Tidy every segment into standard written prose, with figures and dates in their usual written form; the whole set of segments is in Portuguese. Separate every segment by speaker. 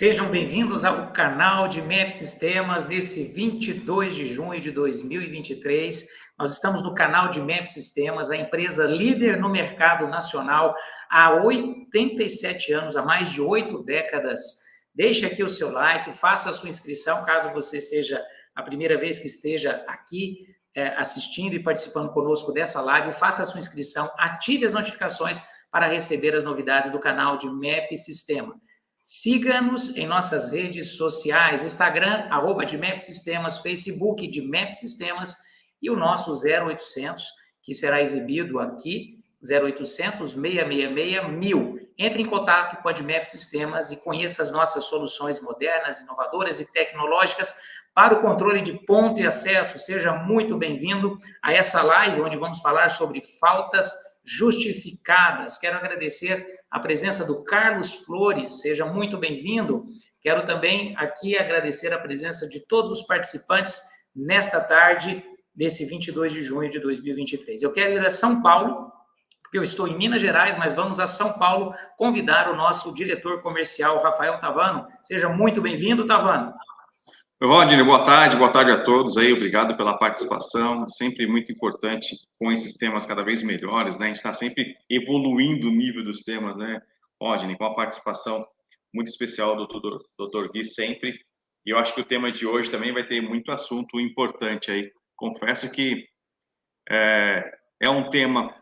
Speaker 1: Sejam bem-vindos ao canal de MEP Sistemas desse 22 de junho de 2023. Nós estamos no canal de MEP Sistemas, a empresa líder no mercado nacional há 87 anos, há mais de 8 décadas. Deixe aqui o seu like, faça a sua inscrição, caso você seja a primeira vez que esteja aqui assistindo e participando conosco dessa live. Faça a sua inscrição, ative as notificações para receber as novidades do canal de MEP Sistema. Siga-nos em nossas redes sociais, Instagram, @ MEP Sistemas, Facebook de MEP Sistemas e o nosso 0800, que será exibido aqui, 0800 666 1000. Entre em contato com a MEP Sistemas e conheça as nossas soluções modernas, inovadoras e tecnológicas para o controle de ponto e acesso. Seja muito bem-vindo a essa live, onde vamos falar sobre faltas justificadas. Quero agradecer a presença do Carlos Flores, seja muito bem-vindo. Quero também aqui agradecer a presença de todos os participantes nesta tarde desse 22 de junho de 2023. Eu quero ir a São Paulo, porque eu estou em Minas Gerais, mas vamos a São Paulo convidar o nosso diretor comercial, Rafael Tavano. Seja muito bem-vindo, Tavano.
Speaker 2: Rodney, boa tarde a todos aí, obrigado pela participação, sempre muito importante com esses temas cada vez melhores, né, a gente está sempre evoluindo o nível dos temas, né, Rodney, com a participação muito especial do Dr. Gui sempre, e eu acho que o tema de hoje também vai ter muito assunto importante aí, confesso que é um tema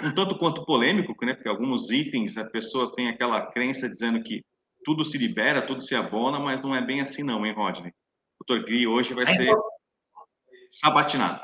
Speaker 2: um tanto quanto polêmico, né, porque alguns itens a pessoa tem aquela crença dizendo que tudo se libera, tudo se abona, mas não é bem assim não, hein, Rodney? O Dr. Gui hoje vai ser sabatinado.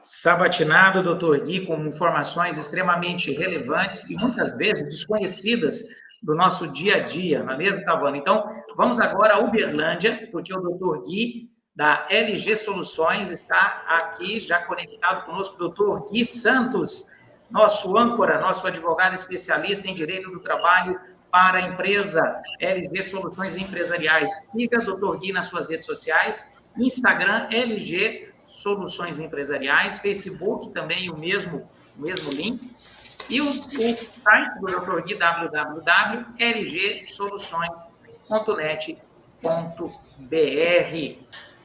Speaker 1: Sabatinado, Dr. Gui, com informações extremamente relevantes e muitas vezes desconhecidas do nosso dia a dia, não é mesmo, Tavano? Então, vamos agora a Uberlândia, porque o Dr. Gui, da LG Soluções, está aqui já conectado conosco, Dr. Gui Santos, nosso âncora, nosso advogado especialista em Direito do Trabalho para a empresa LG Soluções Empresariais. Siga o Dr. Gui nas suas redes sociais, Instagram, LG Soluções Empresariais, Facebook também o mesmo link, e o site do Dr. Gui, www.lgsoluções.net.br.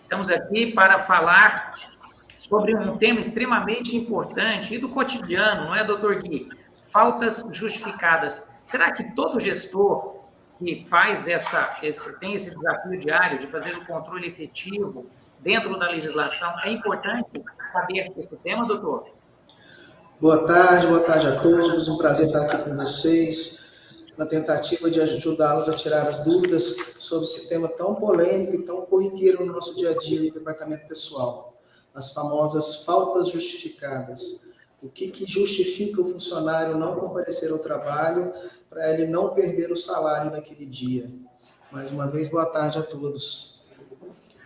Speaker 1: Estamos aqui para falar sobre um tema extremamente importante e do cotidiano, não é, Dr. Gui? Faltas justificadas. Será que todo gestor que faz tem esse desafio diário de fazer o controle efetivo dentro da legislação, é importante saber esse tema, doutor?
Speaker 3: Boa tarde a todos. Um prazer estar aqui com vocês, na tentativa de ajudá-los a tirar as dúvidas sobre esse tema tão polêmico e tão corriqueiro no nosso dia a dia no departamento pessoal, as famosas faltas justificadas. O que justifica o funcionário não comparecer ao trabalho para ele não perder o salário naquele dia? Mais uma vez, boa tarde a todos.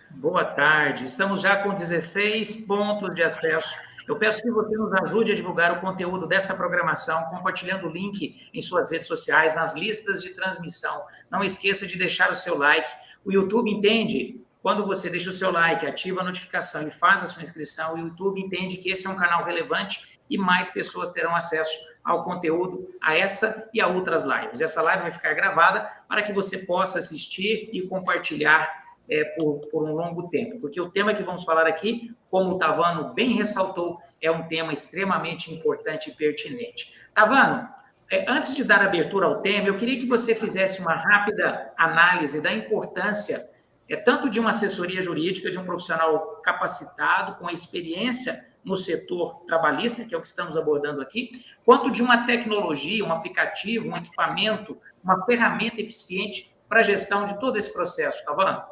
Speaker 1: Boa tarde. Estamos já com 16 pontos de acesso. Eu peço que você nos ajude a divulgar o conteúdo dessa programação, compartilhando o link em suas redes sociais, nas listas de transmissão. Não esqueça de deixar o seu like. O YouTube entende, quando você deixa o seu like, ativa a notificação e faz a sua inscrição, o YouTube entende que esse é um canal relevante e mais pessoas terão acesso ao conteúdo, a essa e a outras lives. Essa live vai ficar gravada para que você possa assistir e compartilhar por um longo tempo, porque o tema que vamos falar aqui, como o Tavano bem ressaltou, é um tema extremamente importante e pertinente. Tavano, antes de dar abertura ao tema, eu queria que você fizesse uma rápida análise da importância tanto de uma assessoria jurídica, de um profissional capacitado, com experiência no setor trabalhista, que é o que estamos abordando aqui, quanto de uma tecnologia, um aplicativo, um equipamento, uma ferramenta eficiente para a gestão de todo esse processo, Tavano?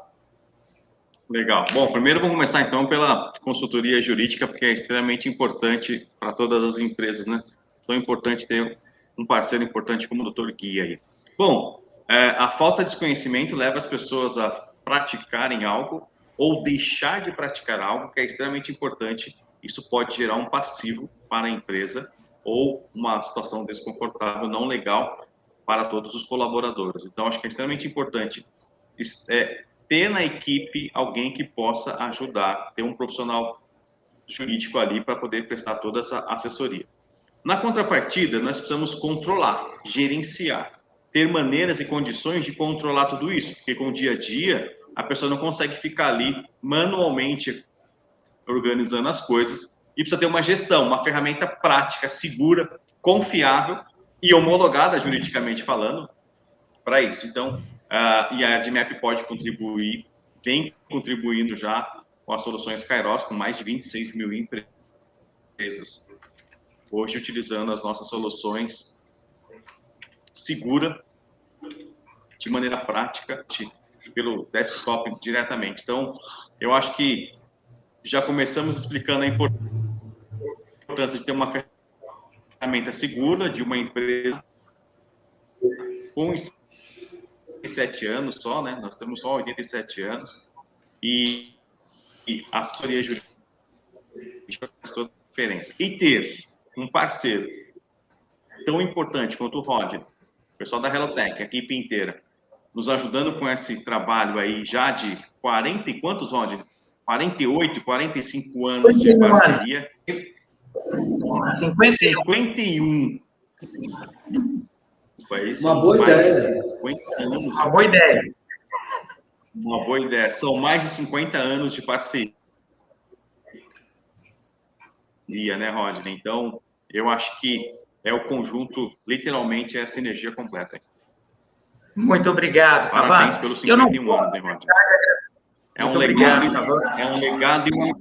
Speaker 2: Legal. Bom, primeiro vamos começar então pela consultoria jurídica, porque é extremamente importante para todas as empresas, né? Tão importante ter um parceiro importante como o Dr. Gui aí. Bom, a falta de conhecimento leva as pessoas a praticarem algo ou deixar de praticar algo que é extremamente importante. Isso pode gerar um passivo para a empresa ou uma situação desconfortável, não legal para todos os colaboradores. Então, acho que é extremamente importante ter na equipe alguém que possa ajudar, ter um profissional jurídico ali para poder prestar toda essa assessoria. Na contrapartida, nós precisamos controlar, gerenciar. ter maneiras e condições de controlar tudo isso, porque com o dia a dia, a pessoa não consegue ficar ali manualmente organizando as coisas e precisa ter uma gestão, uma ferramenta prática, segura, confiável e homologada juridicamente falando para isso. Então, e a Admap pode contribuir, vem contribuindo já com as soluções Kairos, com mais de 26 mil empresas, hoje utilizando as nossas soluções segura, de maneira prática, pelo desktop diretamente. Então, eu acho que já começamos explicando a importância de ter uma ferramenta segura de uma empresa com 87 anos só, né? Nós temos só 87 anos e a assessoria jurídica faz toda a diferença. E ter um parceiro tão importante quanto o Rodney, o pessoal da Helotech, a equipe inteira, nos ajudando com esse trabalho aí já de 40 e quantos, Rodney? 48, 45 anos de parceria. 51.
Speaker 3: Uma boa ideia.
Speaker 1: Uma boa ideia.
Speaker 2: Uma boa ideia. São mais de 50 anos de parceria, né, Rodney? Então, eu acho que é o conjunto, literalmente, é a sinergia completa.
Speaker 1: Muito obrigado, Tavan.
Speaker 2: Parabéns pelos 51 anos, hein, Rodney? É um legado, é um legado e uma...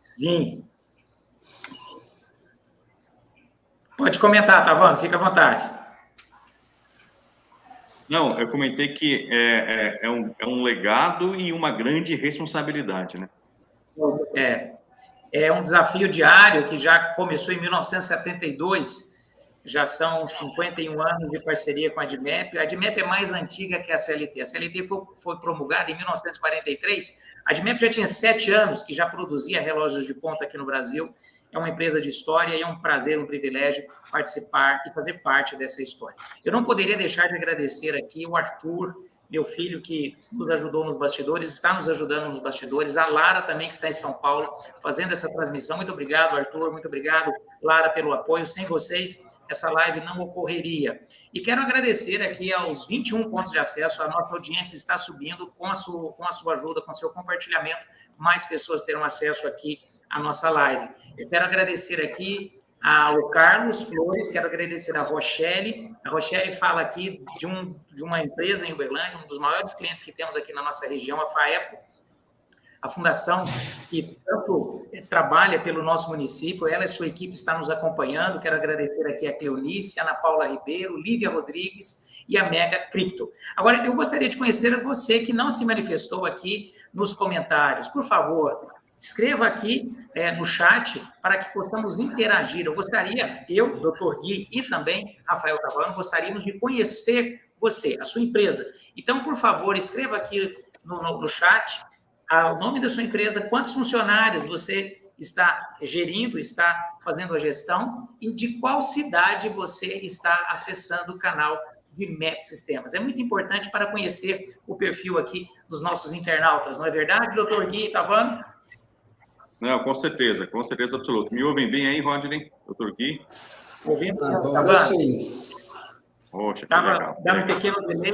Speaker 1: Sim. Pode comentar, Tavan, fica à vontade.
Speaker 2: Não, eu comentei que é um legado e uma grande responsabilidade, né?
Speaker 1: É um desafio diário que já começou em 1972, já são 51 anos de parceria com a Admap. A Admap é mais antiga que a CLT. A CLT foi promulgada em 1943. A Admap já tinha 7 anos que já produzia relógios de ponta aqui no Brasil. É uma empresa de história e é um prazer, um privilégio participar e fazer parte dessa história. Eu não poderia deixar de agradecer aqui o Arthur, meu filho, que nos ajudou nos bastidores, está nos ajudando nos bastidores, a Lara também, que está em São Paulo, fazendo essa transmissão. Muito obrigado, Arthur, muito obrigado, Lara, pelo apoio. Sem vocês, essa live não ocorreria. E quero agradecer aqui aos 21 pontos de acesso. A nossa audiência está subindo com a sua ajuda, com o seu compartilhamento. Mais pessoas terão acesso aqui à nossa live. Eu quero agradecer aqui ao Carlos Flores, quero agradecer a Rochelle. A Rochelle fala aqui de uma empresa em Uberlândia, um dos maiores clientes que temos aqui na nossa região, a FAEPO, a fundação que tanto trabalha pelo nosso município. Ela e sua equipe estão nos acompanhando. Quero agradecer aqui a Cleonice, a Ana Paula Ribeiro, Lívia Rodrigues e a Mega Cripto. Agora, eu gostaria de conhecer você que não se manifestou aqui nos comentários. Por favor, escreva aqui no chat para que possamos interagir. Eu gostaria, Dr. Gui e também Rafael Tavan, gostaríamos de conhecer você, a sua empresa. Então, por favor, escreva aqui no chat o nome da sua empresa, quantos funcionários você está gerindo, está fazendo a gestão e de qual cidade você está acessando o canal de MEP Sistemas. É muito importante para conhecer o perfil aqui dos nossos internautas, não é verdade, doutor Gui Tavan?
Speaker 2: Não, com certeza absoluta. Me ouvem bem aí, Rodney, doutor Gui?
Speaker 1: Ouvindo?
Speaker 3: Agora sim.
Speaker 2: Poxa,
Speaker 1: estava dando um pequeno delay,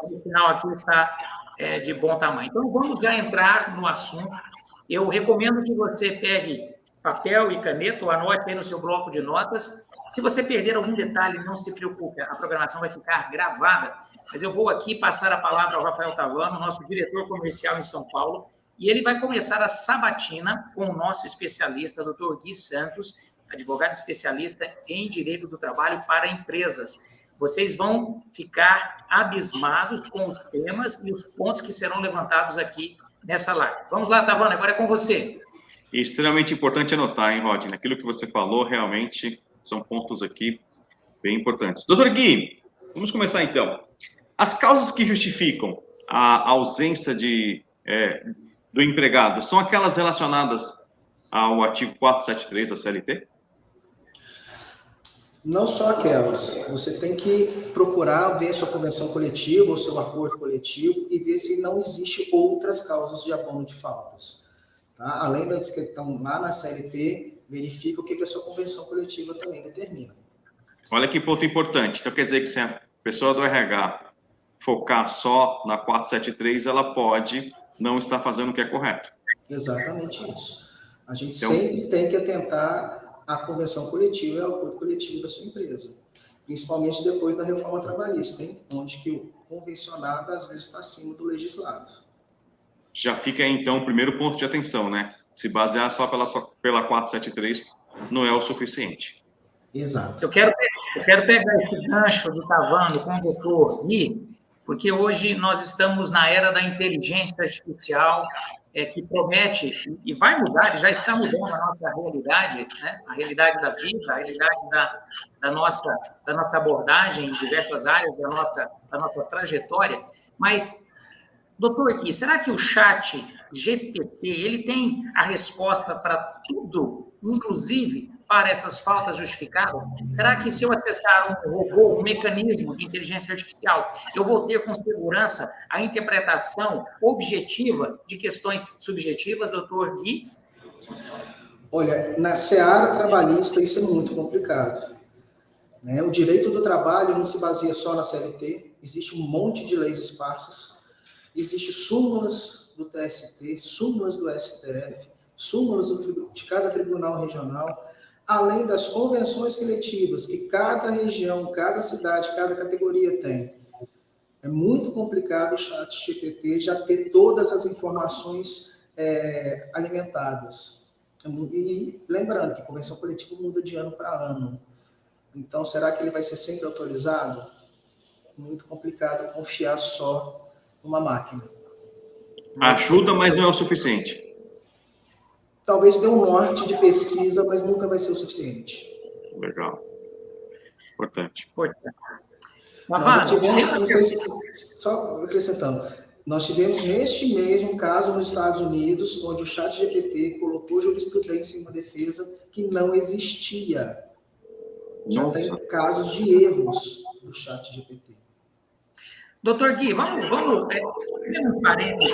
Speaker 1: no final aqui está de bom tamanho. Então, vamos já entrar no assunto. Eu recomendo que você pegue papel e caneta ou anote aí no seu bloco de notas. Se você perder algum detalhe, não se preocupe, a programação vai ficar gravada. Mas eu vou aqui passar a palavra ao Rafael Tavano, nosso diretor comercial em São Paulo, e ele vai começar a sabatina com o nosso especialista, Dr. Gui Santos, advogado especialista em Direito do Trabalho para Empresas. Vocês vão ficar abismados com os temas e os pontos que serão levantados aqui nessa live. Vamos lá, Tavano, agora é com você.
Speaker 2: Extremamente importante anotar, hein, Rodney? Aquilo que você falou, realmente, são pontos aqui bem importantes. Doutor Gui, vamos começar então. As causas que justificam a ausência do empregado são aquelas relacionadas ao artigo 473 da CLT?
Speaker 3: Não só aquelas. Você tem que procurar ver sua convenção coletiva ou seu acordo coletivo e ver se não existe outras causas de abono de faltas. Tá? Além das que estão lá na CLT, verifica o que a sua convenção coletiva também determina.
Speaker 2: Olha que ponto importante. Então, quer dizer que se a pessoa do RH focar só na 473, ela pode não estar fazendo o que é correto.
Speaker 3: Exatamente isso. A gente
Speaker 2: Então,
Speaker 3: sempre tem que atentar à convenção coletiva e ao acordo coletivo da sua empresa, principalmente depois da reforma trabalhista, hein? Onde que o convencionado às vezes está acima do legislado.
Speaker 2: já fica aí, então, o primeiro ponto de atenção, né? Se basear só pela 473 não é o suficiente.
Speaker 3: Exato.
Speaker 1: Eu quero pegar esse gancho do Tavano com o doutor Gui, porque hoje nós estamos na era da inteligência artificial, que promete, e vai mudar, e já está mudando a nossa realidade, né? A realidade da vida, a realidade da nossa abordagem em diversas áreas da nossa trajetória. Mas, doutor Gui, será que o chat GPT ele tem a resposta para tudo, inclusive para essas faltas justificadas? Será que se eu acessar um robô, um mecanismo de inteligência artificial, eu vou ter com segurança a interpretação objetiva de questões subjetivas, doutor Gui?
Speaker 3: Olha, na seara trabalhista isso é muito complicado, né? O direito do trabalho não se baseia só na CLT, existe um monte de leis esparsas, existe súmulas do TST, súmulas do STF, súmulas de cada tribunal regional, além das convenções coletivas que cada região, cada cidade, cada categoria tem. É muito complicado o chat GPT já ter todas as informações alimentadas. E lembrando que a convenção coletiva muda de ano para ano. Então, será que ele vai ser sempre autorizado? Muito complicado confiar só numa máquina.
Speaker 2: Ajuda, mas não é o suficiente.
Speaker 3: Talvez dê um norte de pesquisa, mas nunca vai ser o suficiente.
Speaker 2: Legal. Importante.
Speaker 3: Nós já tivemos, não sei se, só acrescentando, nós tivemos neste mês um caso nos Estados Unidos, onde o chat GPT colocou jurisprudência em uma defesa que não existia. Já tem casos de erros do chat GPT.
Speaker 1: Doutor Gui, vamos um parênteses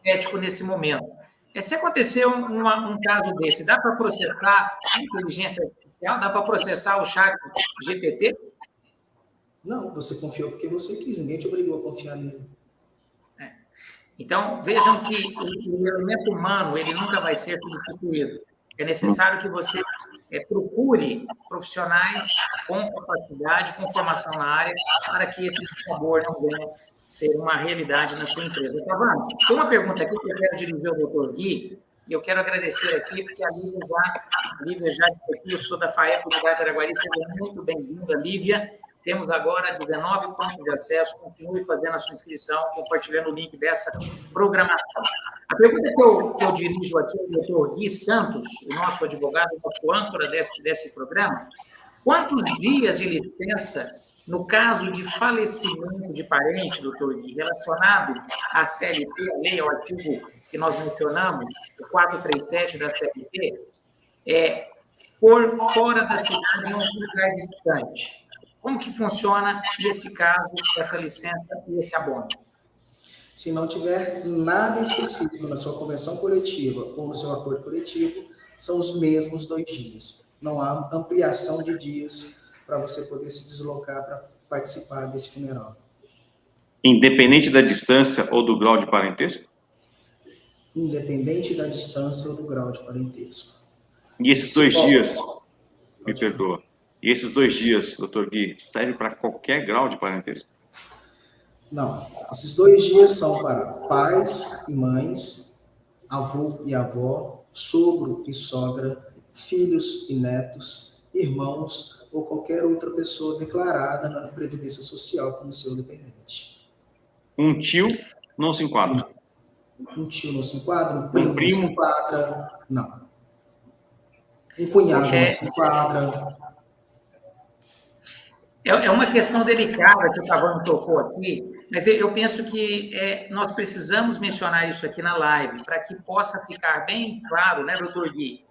Speaker 1: ético nesse momento. Se acontecer um caso desse, dá para processar a inteligência artificial? Dá para processar o chat GPT?
Speaker 3: Não, você confiou porque você quis, ninguém te obrigou a confiar nele.
Speaker 1: Então, vejam que o elemento humano ele nunca vai ser substituído. É necessário que você procure profissionais com capacidade, com formação na área, para que esse favor não venha ser uma realidade na sua empresa. Tavano, tem uma pergunta aqui que eu quero dirigir ao doutor Gui, e eu quero agradecer aqui, porque a Lívia já disse aqui, eu sou da FAEP Unidade Araguari, seja muito bem-vinda, Lívia. Temos agora 19 pontos de acesso, continue fazendo a sua inscrição, compartilhando o link dessa programação. A pergunta que eu dirijo aqui ao doutor Gui Santos, o nosso advogado, o âncora desse programa, quantos dias de licença, no caso de falecimento de parente, doutor Gui, relacionado à CLT, a lei, ao artigo que nós mencionamos, o 437 da CLT, for fora da cidade em um lugar distante? Como que funciona esse caso, essa licença e esse abono?
Speaker 3: Se não tiver nada específico na sua convenção coletiva ou no seu acordo coletivo, são os mesmos 2 dias. Não há ampliação de dias para você poder se deslocar para participar desse funeral.
Speaker 2: Independente da distância ou do grau de parentesco?
Speaker 3: Independente da distância ou do grau de parentesco.
Speaker 2: E esses 2 dias, me perdoa, e esses 2 dias, doutor Gui, servem para qualquer grau de parentesco?
Speaker 3: Não. Esses 2 dias são para pais e mães, avô e avó, sogro e sogra, filhos e netos, irmãos ou qualquer outra pessoa declarada na Previdência Social como seu dependente.
Speaker 2: Um tio não se enquadra?
Speaker 3: Um tio não se enquadra, um primo não se enquadra, não. Um cunhado não se enquadra.
Speaker 1: É uma questão delicada que o Tavano tocou aqui, mas eu penso que nós precisamos mencionar isso aqui na live, para que possa ficar bem claro, né, doutor Gui,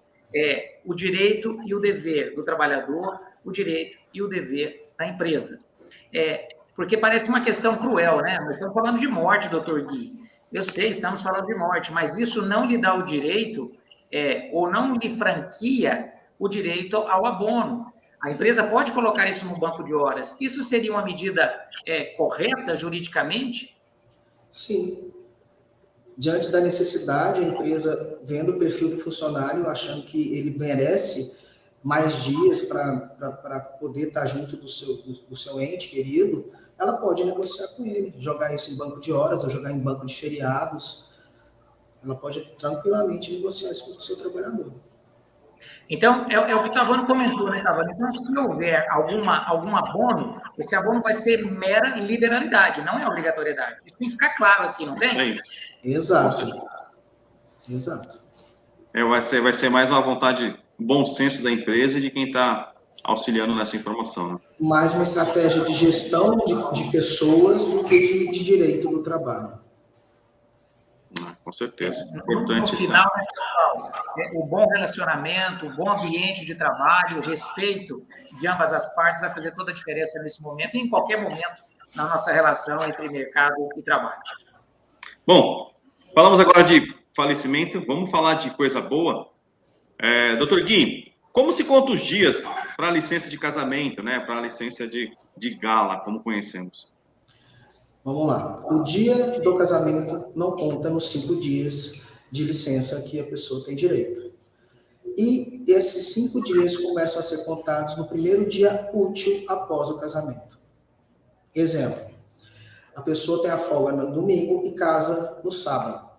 Speaker 1: o direito e o dever do trabalhador, o direito e o dever da empresa. Porque parece uma questão cruel, né? Nós estamos falando de morte, doutor Gui. Eu sei, estamos falando de morte, mas isso não lhe dá o direito, ou não lhe franquia o direito ao abono. A empresa pode colocar isso no banco de horas. Isso seria uma medida correta juridicamente?
Speaker 3: Sim. Diante da necessidade, a empresa, vendo o perfil do funcionário, achando que ele merece mais dias para poder estar junto do seu ente querido, ela pode negociar com ele, jogar isso em banco de horas ou jogar em banco de feriados. Ela pode tranquilamente negociar isso com o seu trabalhador.
Speaker 1: Então, é o que o Tavano comentou, né, Tavano? Então, se houver algum abono, esse abono vai ser mera liberalidade, não é obrigatoriedade. Isso tem que ficar claro aqui, não tem?
Speaker 3: Exato. Exato.
Speaker 2: Vai ser mais uma vontade, bom senso da empresa e de quem está auxiliando nessa informação. Né?
Speaker 3: Mais uma estratégia de gestão de pessoas do que de direito do trabalho.
Speaker 2: Com certeza. Importante
Speaker 1: no final, né, pessoal, o bom relacionamento, o bom ambiente de trabalho, o respeito de ambas as partes vai fazer toda a diferença nesse momento e em qualquer momento na nossa relação entre mercado e trabalho.
Speaker 2: Bom, falamos agora de falecimento, vamos falar de coisa boa. Dr. Gui, como se conta os dias para a licença de casamento, né? Para a licença de gala, como conhecemos?
Speaker 3: Vamos lá. O dia do casamento não conta nos 5 dias de licença que a pessoa tem direito. E esses 5 dias começam a ser contados no primeiro dia útil após o casamento. Exemplo. A pessoa tem a folga no domingo e casa no sábado.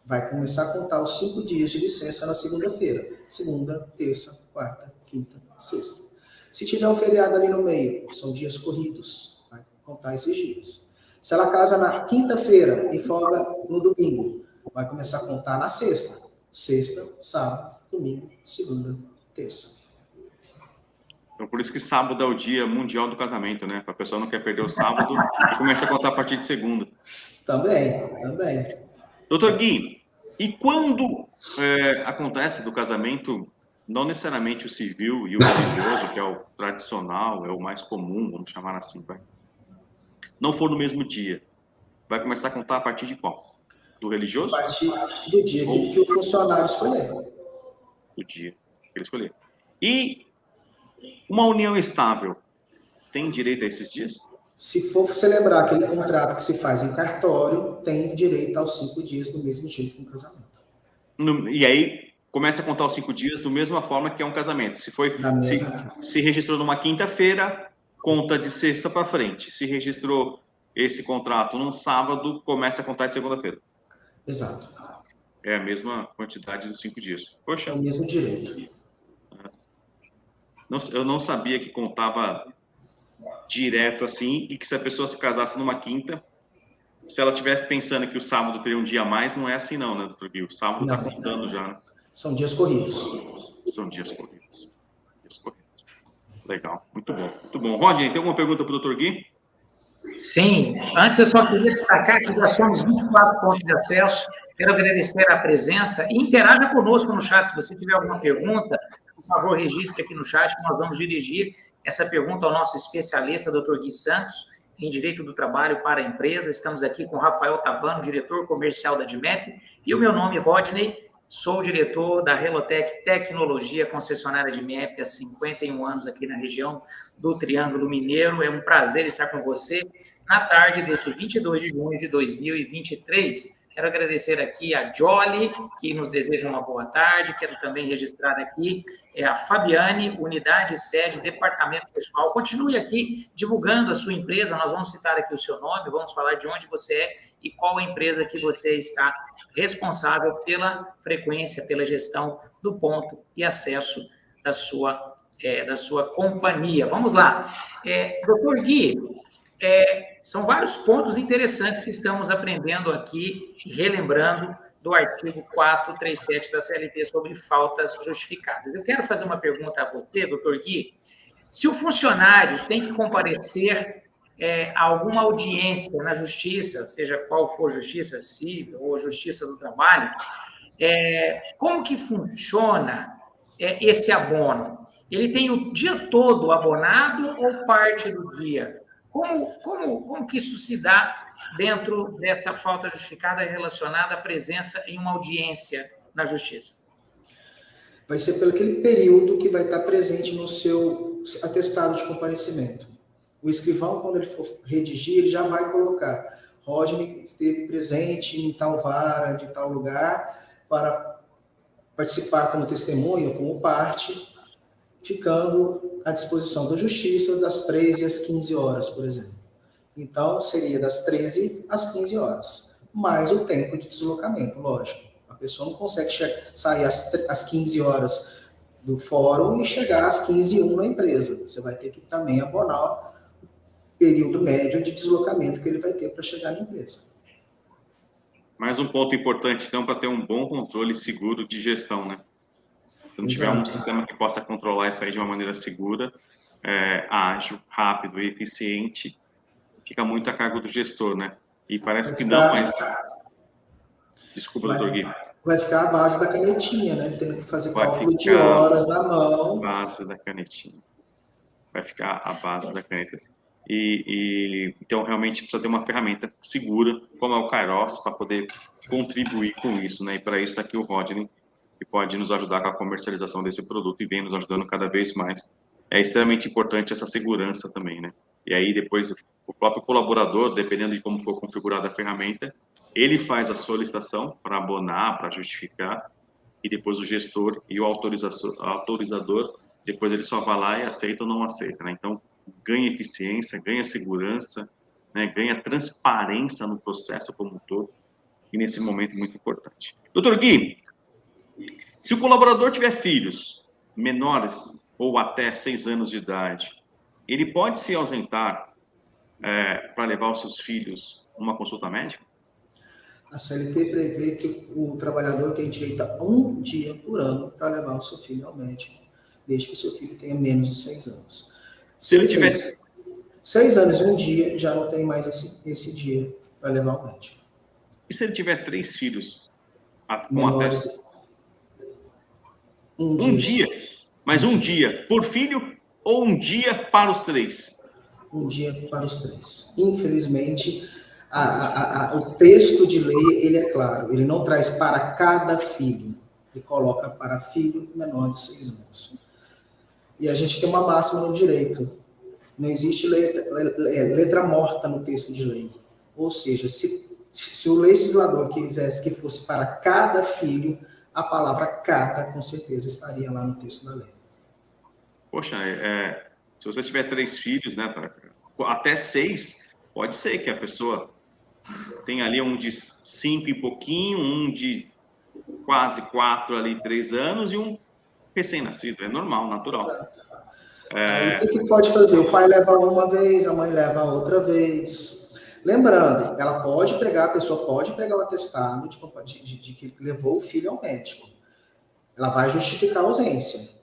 Speaker 3: Vai começar a contar os 5 dias de licença na segunda-feira. Segunda, terça, quarta, quinta, sexta. Se tiver um feriado ali no meio, são dias corridos. Vai contar esses dias. Se ela casa na quinta-feira e folga no domingo, vai começar a contar na sexta. Sexta, sábado, domingo, segunda, terça.
Speaker 2: Então, por isso que sábado é o dia mundial do casamento, né? Para a pessoa não quer perder o sábado, e começa a contar a partir de segunda.
Speaker 3: Também.
Speaker 2: Doutor Gui, e quando acontece do casamento, não necessariamente o civil e o religioso, que é o tradicional, é o mais comum, vamos chamar assim, vai? Não for no mesmo dia, vai começar a contar a partir de qual? Do religioso?
Speaker 3: A partir do dia que o funcionário escolher.
Speaker 2: Do dia que ele escolher. E uma união estável tem direito a esses dias?
Speaker 3: Se for celebrar aquele contrato que se faz em cartório, tem direito aos 5 dias do mesmo jeito que um casamento.
Speaker 2: E aí começa a contar os 5 dias da mesma forma que é um casamento. Se registrou numa quinta-feira, conta de sexta para frente. Se registrou esse contrato num sábado, começa a contar de segunda-feira.
Speaker 3: Exato.
Speaker 2: É a mesma quantidade dos 5 dias. Poxa.
Speaker 3: É o mesmo direito.
Speaker 2: Eu não sabia que contava direto assim e que se a pessoa se casasse numa quinta, se ela estivesse pensando que o sábado teria um dia a mais, não é assim não, né, doutor Gui? O sábado está contando já, né?
Speaker 3: São dias corridos.
Speaker 2: São dias corridos. Legal, muito bom, muito bom. Rodney, tem alguma pergunta para o doutor Gui?
Speaker 1: Sim, antes eu só queria destacar que já somos 24 pontos de acesso. Quero agradecer a presença e interaja conosco no chat. Se você tiver alguma pergunta, por favor, registre aqui no chat que nós vamos dirigir essa pergunta ao nosso especialista, Dr. Gui Santos, em Direito do Trabalho para a Empresa. Estamos aqui com Rafael Tavano, diretor comercial da Admep, e o meu nome é Rodney, sou diretor da Relotec Tecnologia, concessionária Admep, há 51 anos aqui na região do Triângulo Mineiro. É um prazer estar com você na tarde desse 22 de junho de 2023. Quero agradecer aqui a Jolly, que nos deseja uma boa tarde. Quero também registrar aqui a Fabiane, unidade, sede, departamento pessoal. Continue aqui divulgando a sua empresa. Nós vamos citar aqui o seu nome, vamos falar de onde você é e qual a empresa que você está responsável pela frequência, pela gestão do ponto e acesso da sua companhia. Vamos lá. Doutor Gui, são vários pontos interessantes que estamos aprendendo aqui e relembrando do artigo 437 da CLT sobre faltas justificadas. Eu quero fazer uma pergunta a você, doutor Gui. Se o funcionário tem que comparecer a alguma audiência na justiça, seja qual for justiça civil ou justiça do trabalho, como que funciona esse abono? Ele tem o dia todo abonado ou parte do dia? Como que isso se dá dentro dessa falta justificada relacionada à presença em uma audiência na justiça?
Speaker 3: Vai ser pelo aquele período que vai estar presente no seu atestado de comparecimento. O escrivão, quando ele for redigir, ele já vai colocar: Rodney esteve presente em tal vara, de tal lugar, para participar como testemunha ou como parte, ficando à disposição da justiça das 13 às 15 horas, por exemplo. Então, seria das 13 às 15 horas, mais o tempo de deslocamento, lógico. A pessoa não consegue sair às 15 horas do fórum e chegar às 15h01 na empresa. Você vai ter que também abonar o período médio de deslocamento que ele vai ter para chegar na empresa.
Speaker 2: Mais um ponto importante, então, para ter um bom controle seguro de gestão, né? Se não tiver um sistema que possa controlar isso aí de uma maneira segura, ágil, rápido e eficiente, fica muito a cargo do gestor, né? E parece que não, mas... Desculpa, doutor Gui.
Speaker 3: Vai ficar a base da canetinha, né? Tendo que fazer cálculo de horas na mão.
Speaker 2: A base da canetinha. Vai ficar a base da caneta. Então, realmente, precisa ter uma ferramenta segura, como é o Kairos, para poder contribuir com isso, né? E para isso está aqui o Rodney, que pode nos ajudar com a comercialização desse produto e vem nos ajudando cada vez mais. É extremamente importante essa segurança também, né? E aí, depois, o próprio colaborador, dependendo de como for configurada a ferramenta, ele faz a solicitação para abonar, para justificar, e depois o gestor e o autorizador, depois ele só vai lá e aceita ou não aceita, né? Então, ganha eficiência, ganha segurança, né? Ganha transparência no processo como um todo, e nesse momento muito importante. Doutor Gui, se o colaborador tiver filhos menores ou até 6 anos de idade, ele pode se ausentar para levar os seus filhos numa consulta médica?
Speaker 3: A CLT prevê que o trabalhador tem direito a 1 dia por ano para levar o seu filho ao médico, desde que o seu filho tenha menos de 6 anos.
Speaker 2: Se ele tiver
Speaker 3: 6 anos e 1 dia, já não tem mais esse dia para levar ao médico.
Speaker 2: E se ele tiver 3 filhos?
Speaker 3: Menores,
Speaker 2: um dia? Mas um dia por filho ou um dia para os 3?
Speaker 3: Um dia para os 3. Infelizmente, o texto de lei, ele é claro, ele não traz para cada filho, ele coloca para filho menor de 6 anos. E a gente tem uma máxima no direito, não existe letra morta no texto de lei. Ou seja, se o legislador quisesse que fosse para cada filho, a palavra cada, com certeza, estaria lá no texto da lei.
Speaker 2: Poxa, se você tiver 3 filhos, né, até 6, pode ser que a pessoa tenha ali um de 5 e pouquinho, um de quase 4 ali, 3 anos e um recém-nascido. É normal, natural.
Speaker 3: Exato. Aí, o que pode fazer? O pai leva uma vez, a mãe leva outra vez. Lembrando, a pessoa pode pegar o atestado de que levou o filho ao médico. Ela vai justificar a ausência.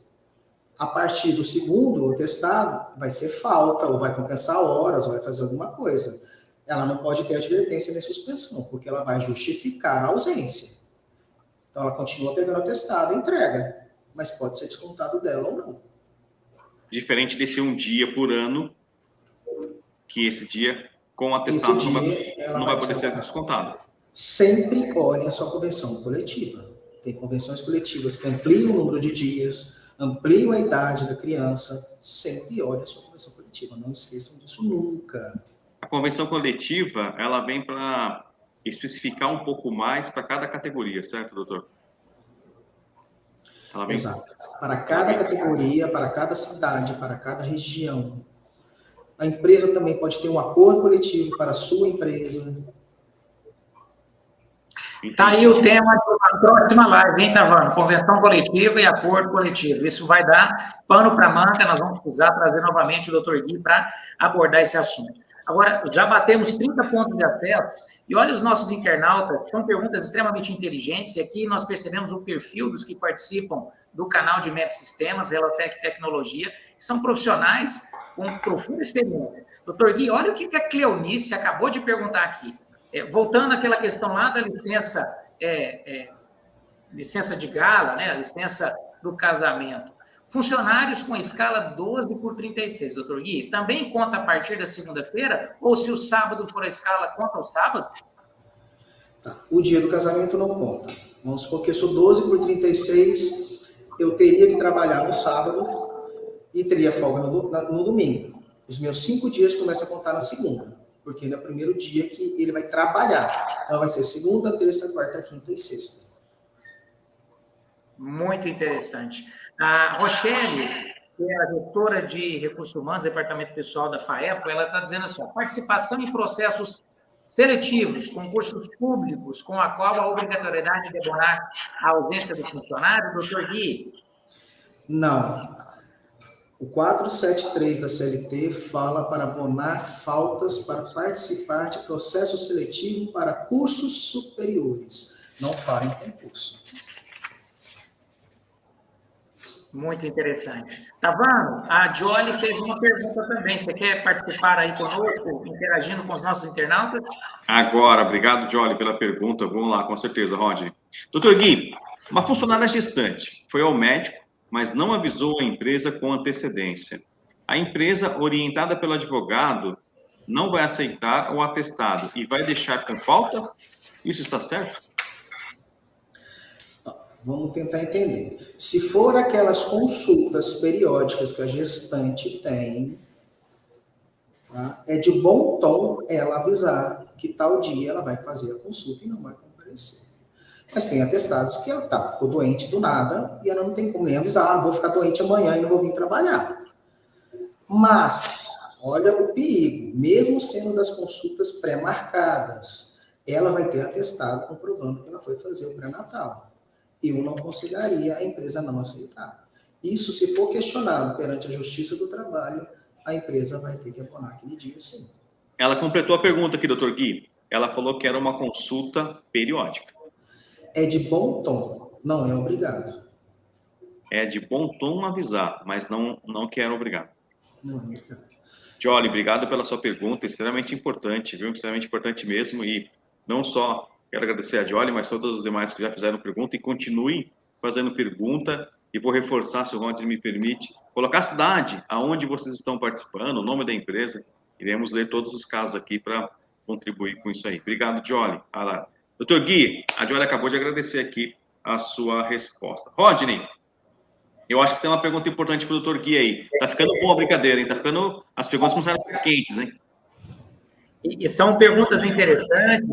Speaker 3: A partir do segundo atestado, vai ser falta, ou vai compensar horas, ou vai fazer alguma coisa. Ela não pode ter advertência nem suspensão, porque ela vai justificar a ausência. Então, ela continua pegando atestado e entrega, mas pode ser descontado dela ou não. Diferente desse 1 dia por ano, que esse dia, com atestado, não vai poder ser descontado. Sempre olhe a sua convenção coletiva. Tem convenções coletivas que ampliam o número de dias, ampliam a idade da criança. Sempre olhe a sua convenção coletiva. Não esqueçam disso nunca.
Speaker 2: A convenção coletiva, ela vem para especificar um pouco mais para cada categoria, certo, doutor?
Speaker 3: Exato. Para cada categoria, para cada cidade, para cada região. A empresa também pode ter um acordo coletivo para a sua empresa.
Speaker 1: Está aí o tema da próxima live, hein, Tavano? Convenção coletiva e acordo coletivo. Isso vai dar pano para manga, nós vamos precisar trazer novamente o Dr. Gui para abordar esse assunto. Agora, já batemos 30 pontos de acesso, e olha os nossos internautas, são perguntas extremamente inteligentes, e aqui nós percebemos o perfil dos que participam do canal de MEP Sistemas, Relotec Tecnologia, que são profissionais com profunda experiência. Doutor Gui, olha o que a Cleonice acabou de perguntar aqui. Voltando àquela questão lá da licença de gala, né, a licença do casamento. Funcionários com escala 12/36, doutor Gui, também conta a partir da segunda-feira? Ou se o sábado for a escala, conta o sábado?
Speaker 3: Tá. O dia do casamento não conta. Vamos supor que eu sou 12/36, eu teria que trabalhar no sábado, e teria folga no domingo. Os meus 5 dias começam a contar na segunda, porque ele é o primeiro dia que ele vai trabalhar. Então vai ser segunda, terça, quarta, quinta e sexta.
Speaker 1: Muito interessante. A Rochelle, que é a doutora de Recursos Humanos, Departamento Pessoal da FAEPO, ela está dizendo assim, participação em processos seletivos, concursos públicos, com a qual a obrigatoriedade de abonar a ausência do funcionário, doutor Gui?
Speaker 3: Não. O 473 da CLT fala para abonar faltas para participar de processo seletivo para cursos superiores. Não fala em concurso.
Speaker 1: Muito interessante. Tavano, a Jolie fez uma pergunta também. Você quer participar aí conosco, interagindo com os nossos internautas?
Speaker 2: Agora, obrigado, Jolie, pela pergunta. Vamos lá, com certeza, Rodney. Doutor Gui, uma funcionária gestante foi ao médico, mas não avisou a empresa com antecedência. A empresa, orientada pelo advogado, não vai aceitar o atestado e vai deixar com falta? Isso está certo?
Speaker 3: Vamos tentar entender. Se for aquelas consultas periódicas que a gestante tem, tá? É de bom tom ela avisar que tal dia ela vai fazer a consulta e não vai comparecer. Mas tem atestados que ela ficou doente do nada e ela não tem como nem avisar, vou ficar doente amanhã e não vou vir trabalhar. Mas, olha o perigo, mesmo sendo das consultas pré-marcadas, ela vai ter atestado comprovando que ela foi fazer o pré-natal. Eu não aconselharia a empresa não aceitar. Isso, se for questionado perante a Justiça do Trabalho, a empresa vai ter que abonar aquele dia, sim.
Speaker 2: Ela completou a pergunta aqui, doutor Gui. Ela falou que era uma consulta periódica.
Speaker 3: É de bom tom, não é obrigado.
Speaker 2: É de bom tom avisar, mas não que era obrigado.
Speaker 3: Não é obrigado.
Speaker 2: Jolie, obrigado pela sua pergunta, extremamente importante, viu? Extremamente importante mesmo, e não só quero agradecer a Jolie, mas todos os demais que já fizeram pergunta, e continuem fazendo pergunta, e vou reforçar, se o Rodney me permite, colocar a cidade aonde vocês estão participando, o nome da empresa, iremos ler todos os casos aqui para contribuir com isso aí. Obrigado, Jolie. Doutor Gui, a Jolie acabou de agradecer aqui a sua resposta. Rodney, eu acho que tem uma pergunta importante para o doutor Gui aí. Tá ficando boa a brincadeira, hein? As perguntas começaram a ficar quentes, hein?
Speaker 1: E são perguntas interessantes,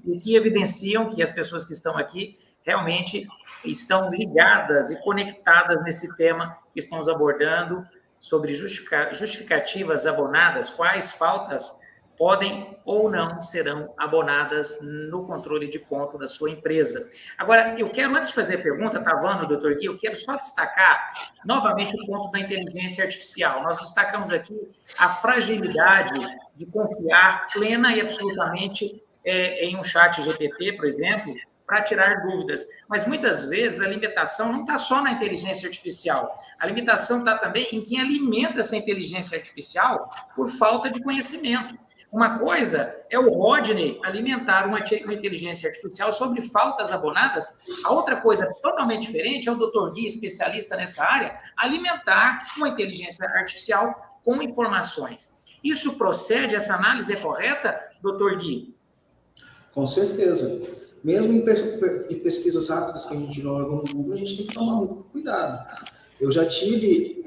Speaker 1: e que evidenciam que as pessoas que estão aqui realmente estão ligadas e conectadas nesse tema que estamos abordando sobre justificativas abonadas, quais faltas podem ou não serão abonadas no controle de ponto da sua empresa. Agora, eu quero, antes de fazer a pergunta, Tavano, doutor Gui, eu quero só destacar novamente o ponto da inteligência artificial. Nós destacamos aqui a fragilidade de confiar plena e absolutamente em um chat GPT, por exemplo, para tirar dúvidas. Mas, muitas vezes, a limitação não está só na inteligência artificial. A limitação está também em quem alimenta essa inteligência artificial por falta de conhecimento. Uma coisa é o Rodney alimentar uma inteligência artificial sobre faltas abonadas. A outra coisa totalmente diferente é o Dr. Gui, especialista nessa área, alimentar uma inteligência artificial com informações. Isso procede? Essa análise é correta, Dr. Gui? Com certeza. Mesmo em pesquisas rápidas que a gente joga no Google, a gente tem que tomar muito cuidado. Eu já tive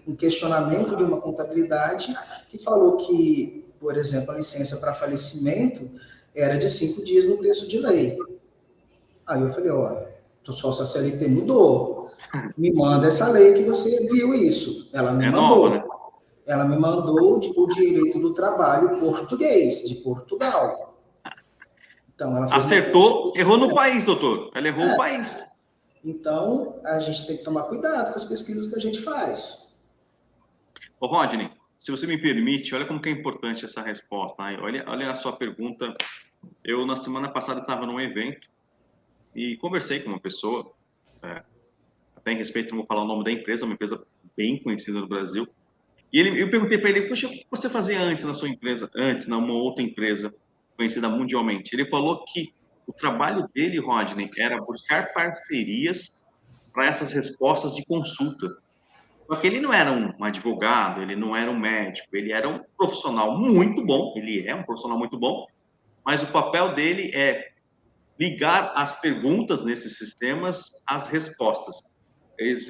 Speaker 1: um questionamento de uma contabilidade que falou que, por exemplo, a licença para falecimento era de 5 dias no texto de lei. Aí eu falei, olha, só se a CLT mudou, me manda essa lei que você viu isso. Ela me mandou. Nova, né? Ela me mandou o direito do trabalho português, de Portugal. Então, ela fez
Speaker 2: acertou, errou no país, doutor. Ela errou o país.
Speaker 3: Então, a gente tem que tomar cuidado com as pesquisas que a gente faz.
Speaker 2: Ô, Rodney, se você me permite, olha como que é importante essa resposta. Olha a sua pergunta. Eu, na semana passada, estava num evento e conversei com uma pessoa, até em respeito, não vou falar o nome da empresa, uma empresa bem conhecida no Brasil. E eu perguntei para ele, poxa, o que você fazia antes na sua empresa? Antes, numa outra empresa conhecida mundialmente. Ele falou que o trabalho dele, Rodney, era buscar parcerias para essas respostas de consulta. Porque ele não era um advogado, ele não era um médico, ele era um profissional muito bom, ele é um profissional muito bom, mas o papel dele é ligar as perguntas nesses sistemas às respostas.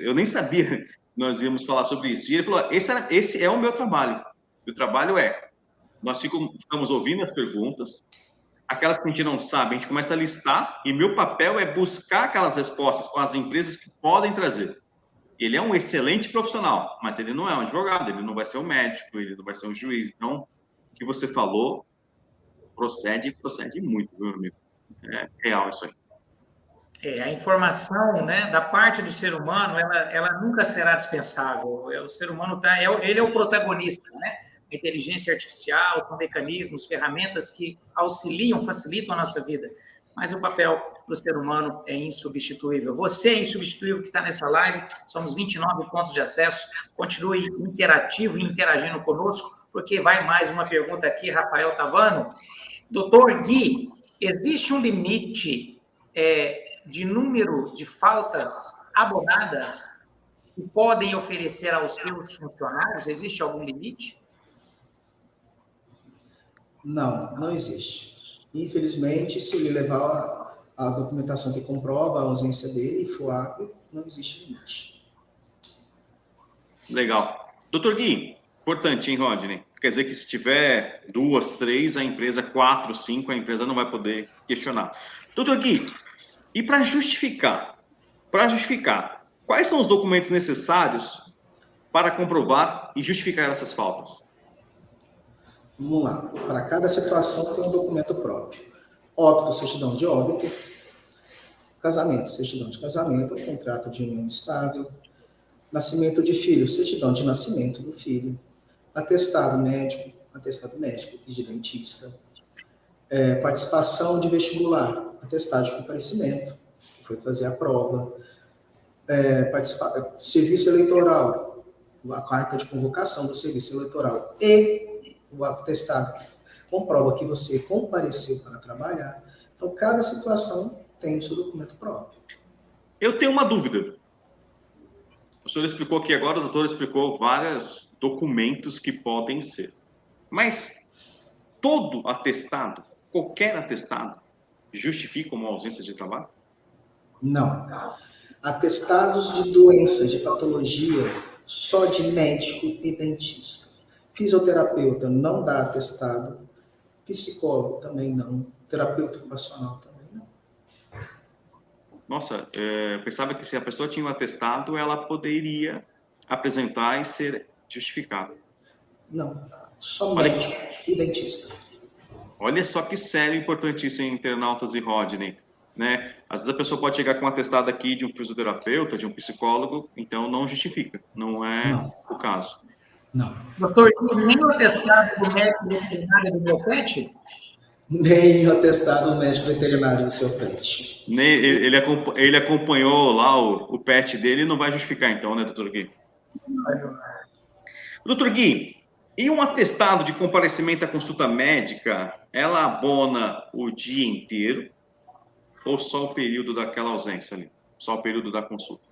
Speaker 2: eu nem sabia que nós íamos falar sobre isso. E ele falou, esse é o meu trabalho. O trabalho nós ficamos ouvindo as perguntas, aquelas que a gente não sabe, a gente começa a listar, e meu papel é buscar aquelas respostas com as empresas que podem trazer. Ele é um excelente profissional, mas ele não é um advogado, ele não vai ser um médico, ele não vai ser um juiz. Então, o que você falou procede muito, meu amigo. É real isso aí.
Speaker 1: A informação, né, da parte do ser humano, ela nunca será dispensável. O ser humano ele é o protagonista, né? A inteligência artificial, são mecanismos, ferramentas que auxiliam, facilitam a nossa vida. Mas o papel do ser humano é insubstituível. Você é insubstituível que está nessa live. Somos 29 pontos de acesso. Continue interativo e interagindo conosco, porque vai mais uma pergunta aqui, Rafael Tavano. Doutor Gui, existe um limite de número de faltas abonadas que podem oferecer aos seus funcionários? Existe algum limite?
Speaker 3: Não, não existe. Infelizmente, se ele levar a documentação que comprova a ausência dele e for hábil, não existe limite.
Speaker 2: Legal. Doutor Gui, importante, hein, Rodney? Quer dizer que se tiver 2, 3, a empresa, 4, 5, a empresa não vai poder questionar. Doutor Gui, e para justificar, quais são os documentos necessários para comprovar e justificar essas faltas?
Speaker 3: Vamos lá. Para cada situação tem um documento próprio. Óbito, certidão de óbito. Casamento, certidão de casamento, contrato de união estável. Nascimento de filho, certidão de nascimento do filho. Atestado médico e de dentista. Participação de vestibular, atestado de comparecimento, que foi fazer a prova. Serviço eleitoral, a carta de convocação do serviço eleitoral e o atestado que comprova que você compareceu para trabalhar. Então, cada situação tem o seu documento próprio.
Speaker 2: Eu tenho uma dúvida. O senhor explicou aqui agora, o doutor explicou vários documentos que podem ser. Mas todo atestado, qualquer atestado, justifica uma ausência de trabalho?
Speaker 3: Não. Atestados de doença, de patologia, só de médico e dentista. Fisioterapeuta não dá atestado. Psicólogo também não. Terapeuta ocupacional também não.
Speaker 2: Nossa, eu pensava que se a pessoa tinha um atestado, ela poderia apresentar e ser justificada.
Speaker 3: Não. Só médico e dentista.
Speaker 2: Olha só que sério e importante isso em internautas e Rodney. Né? Às vezes a pessoa pode chegar com um atestado aqui de um fisioterapeuta, de um psicólogo, então não justifica, não é o caso.
Speaker 3: Não.
Speaker 1: Doutor, nem o atestado do médico veterinário do meu pet?
Speaker 3: Nem o atestado do médico veterinário do seu pet.
Speaker 2: Ele acompanhou lá o pet dele e não vai justificar então, né, doutor Gui? Doutor Gui, e um atestado de comparecimento à consulta médica, ela abona o dia inteiro ou só o período daquela ausência ali? Só o período da consulta?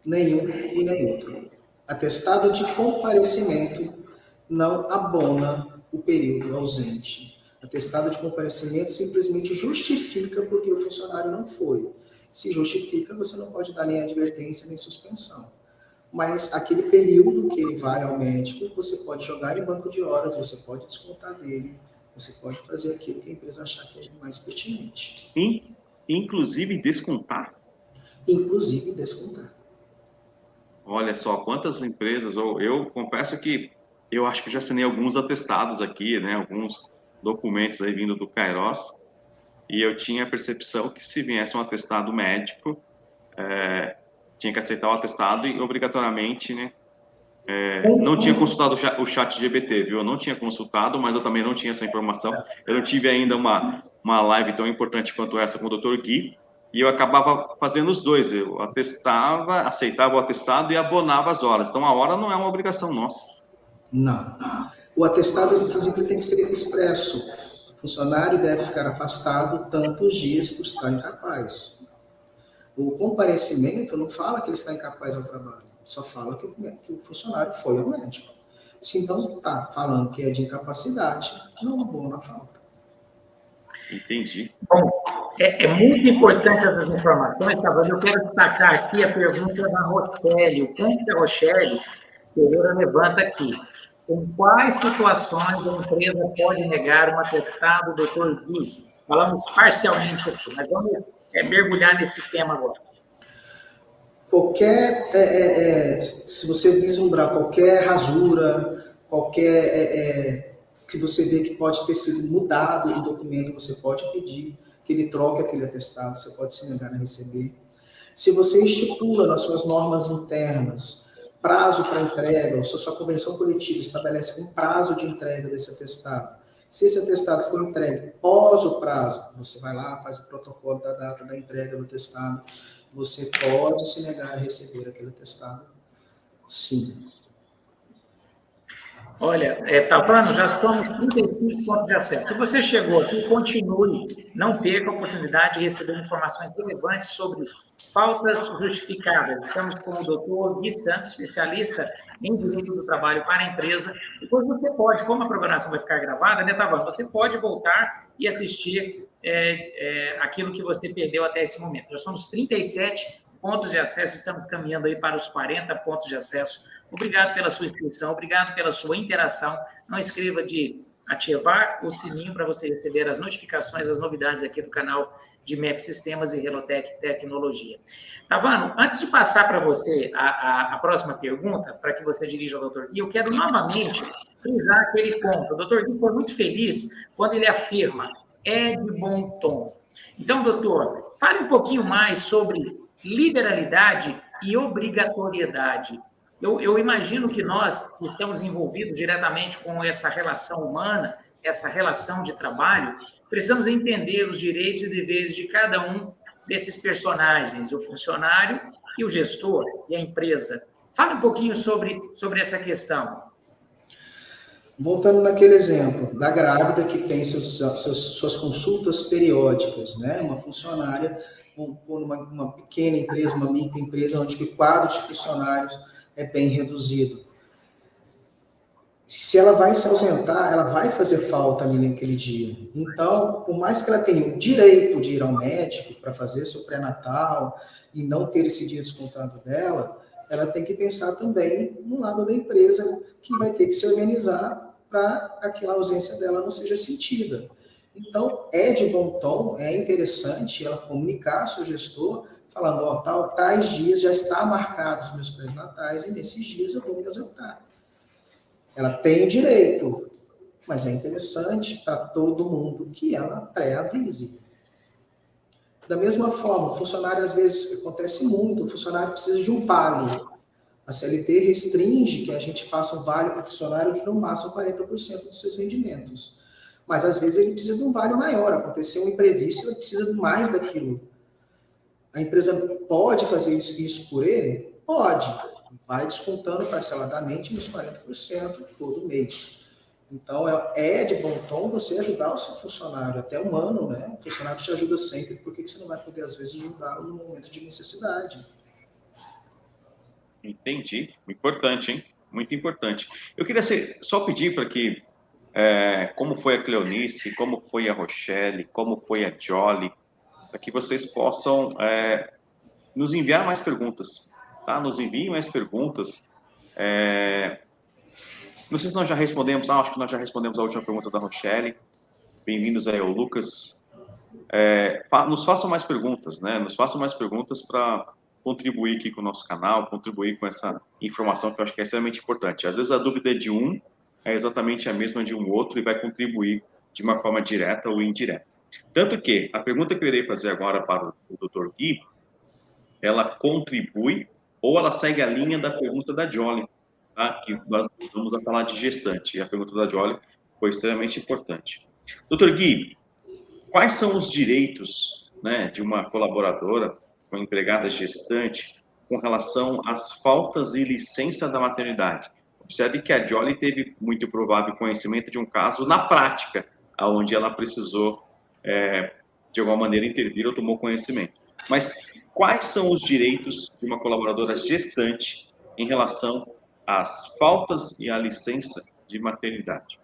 Speaker 3: Nenhum e nem outro. Atestado de comparecimento não abona o período ausente. Atestado de comparecimento simplesmente justifica porque o funcionário não foi. Se justifica, você não pode dar nem advertência nem suspensão. Mas aquele período que ele vai ao médico, você pode jogar em banco de horas, você pode descontar dele, você pode fazer aquilo que a empresa achar que é mais pertinente.
Speaker 2: Inclusive descontar?
Speaker 3: Inclusive descontar.
Speaker 2: Olha só, quantas empresas, eu confesso que eu acho que já assinei alguns atestados aqui, né, alguns documentos aí vindo do Kairos, e eu tinha a percepção que se viesse um atestado médico, tinha que aceitar o atestado e obrigatoriamente, né, não tinha consultado o chat GPT, viu? Eu não tinha consultado, mas eu também não tinha essa informação. Eu não tive ainda uma live tão importante quanto essa com o Dr. Gui, e eu acabava fazendo os dois. Eu atestava, aceitava o atestado e abonava as horas. Então, a hora não é uma obrigação nossa.
Speaker 3: Não. O atestado, inclusive, tem que ser expresso. O funcionário deve ficar afastado tantos dias por estar incapaz. O comparecimento não fala que ele está incapaz ao trabalho. Só fala que o funcionário foi ao médico. Se então está falando que é de incapacidade, não abona a falta.
Speaker 2: Entendi.
Speaker 1: Bom, É muito importante essas informações, tá bom? Eu quero destacar aqui a pergunta da Rochelle. O ponto que a Rochelle Pereira levanta aqui. Em quais situações a empresa pode negar um atestado, doutor Gui? Falamos parcialmente aqui, mas vamos mergulhar nesse tema agora.
Speaker 3: Se você vislumbrar qualquer rasura, qualquer que você vê que pode ter sido mudado o documento, você pode pedir que ele troque aquele atestado, você pode se negar a receber. Se você estipula nas suas normas internas prazo para entrega, ou se a sua convenção coletiva estabelece um prazo de entrega desse atestado, se esse atestado for entregue pós o prazo, você vai lá, faz o protocolo da data da entrega do atestado, você pode se negar a receber aquele atestado, sim.
Speaker 1: Olha, Tavano, já somos 35 pontos de acesso. Se você chegou aqui, continue. Não perca a oportunidade de receber informações relevantes sobre faltas justificadas. Estamos com o doutor Gui Santos, especialista em direito do trabalho para a empresa. Depois você pode, como a programação vai ficar gravada, né, Tavano? Você pode voltar e assistir aquilo que você perdeu até esse momento. Já somos 37 pontos de acesso, estamos caminhando aí para os 40 pontos de acesso. Obrigado pela sua inscrição, obrigado pela sua interação. Não esqueça de ativar o sininho para você receber as notificações, as novidades aqui do canal de MEP Sistemas e Relotec Tecnologia. Tavano, antes de passar para você a próxima pergunta, para que você dirija ao Dr. Gui, eu quero novamente frisar aquele ponto. O Dr. Gui foi muito feliz quando ele afirma, é de bom tom. Então, doutor, fale um pouquinho mais sobre liberalidade e obrigatoriedade. Eu imagino que nós, que estamos envolvidos diretamente com essa relação humana, essa relação de trabalho, precisamos entender os direitos e deveres de cada um desses personagens, o funcionário e o gestor e a empresa. Fale um pouquinho sobre essa questão.
Speaker 3: Voltando naquele exemplo da grávida que tem suas consultas periódicas, né? Uma funcionária por uma pequena empresa, uma microempresa, onde o quadro de funcionários é bem reduzido. Se ela vai se ausentar, ela vai fazer falta ali naquele dia. Então, por mais que ela tenha o direito de ir ao médico para fazer seu pré-natal e não ter esse dia descontado dela, ela tem que pensar também no lado da empresa, que vai ter que se organizar para aquela ausência dela não seja sentida. Então, é de bom tom, é interessante ela comunicar ao seu gestor, falando, ó, tais dias já está marcados os meus pré-natais e nesses dias eu vou me ausentar. Ela tem o direito, mas é interessante para todo mundo que ela pré-avise. Da mesma forma, o funcionário, às vezes, acontece muito, o funcionário precisa de um vale. A CLT restringe que a gente faça um vale para o funcionário de no máximo 40% dos seus rendimentos. Mas, às vezes, ele precisa de um vale maior. Aconteceu um imprevisto, ele precisa de mais daquilo. A empresa pode fazer isso por ele? Pode. Vai descontando parceladamente nos 40% todo mês. Então, é de bom tom você ajudar o seu funcionário, até humano, né? O funcionário te ajuda sempre, por que você não vai poder, às vezes, ajudá-lo no momento de necessidade?
Speaker 2: Entendi. Importante, hein? Muito importante. Eu queria só pedir para que, como foi a Cleonice, como foi a Rochelle, como foi a Jolly, para que vocês possam nos enviar mais perguntas. Tá? Nos enviem mais perguntas. Não sei se nós já respondemos. Acho que nós já respondemos a última pergunta da Rochelle. Bem-vindos aí ao Lucas. Nos façam mais perguntas, né? Nos façam mais perguntas para contribuir aqui com o nosso canal, contribuir com essa informação que eu acho que é extremamente importante. Às vezes a dúvida de um é exatamente a mesma de um outro e vai contribuir de uma forma direta ou indireta. Tanto que a pergunta que eu irei fazer agora para o Dr. Gui, ela contribui ou ela segue a linha da pergunta da Jolly, tá? Que nós vamos a falar de gestante. E a pergunta da Jolly foi extremamente importante. Dr. Gui, quais são os direitos, né, de uma colaboradora, uma empregada gestante, com relação às faltas e licença da maternidade? Observe que a Jolly teve muito provável conhecimento de um caso na prática, onde ela precisou, de alguma maneira, intervir ou tomou conhecimento. Mas quais são os direitos de uma colaboradora gestante em relação às faltas e à licença de maternidade?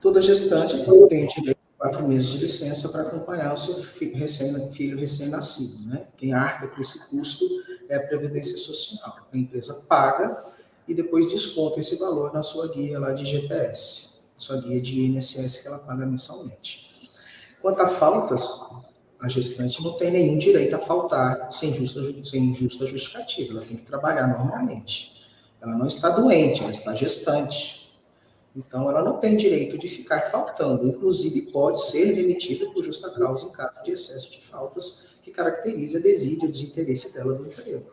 Speaker 3: Toda gestante tem direito 4 meses de licença para acompanhar o seu filho recém-nascido, né? Quem arca com esse custo é a Previdência Social. A empresa paga e depois desconta esse valor na sua guia lá de GPS, sua guia de INSS que ela paga mensalmente. Quanto a faltas, a gestante não tem nenhum direito a faltar sem justa justificativa. Ela tem que trabalhar normalmente. Ela não está doente, ela está gestante. Então, ela não tem direito de ficar faltando. Inclusive, pode ser demitida por justa causa em caso de excesso de faltas que caracteriza a desídia ou desinteresse dela do emprego.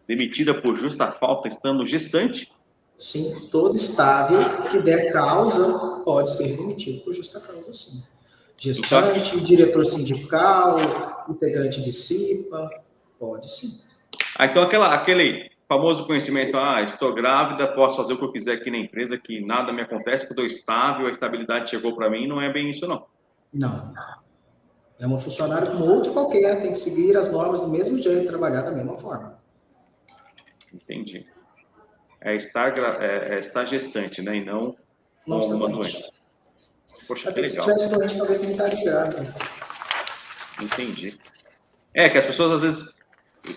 Speaker 2: Demitida por justa falta estando gestante?
Speaker 3: Sim, todo estável que der causa pode ser demitido por justa causa, sim. Gestante, diretor sindical, integrante de CIPA, pode sim.
Speaker 2: Então, aquele famoso conhecimento, estou grávida, posso fazer o que eu quiser aqui na empresa, que nada me acontece, que eu estou estável, a estabilidade chegou para mim, não é bem isso, não.
Speaker 3: Não. É uma funcionária como outro qualquer, tem que seguir as normas do mesmo jeito, trabalhar da mesma forma.
Speaker 2: Entendi. É estar gestante, né? E não com alguma doença. Poxa,
Speaker 3: Até
Speaker 2: que
Speaker 3: que
Speaker 2: legal.
Speaker 3: se tivesse doente, talvez nem estaria grávida.
Speaker 2: Entendi. Que as pessoas às vezes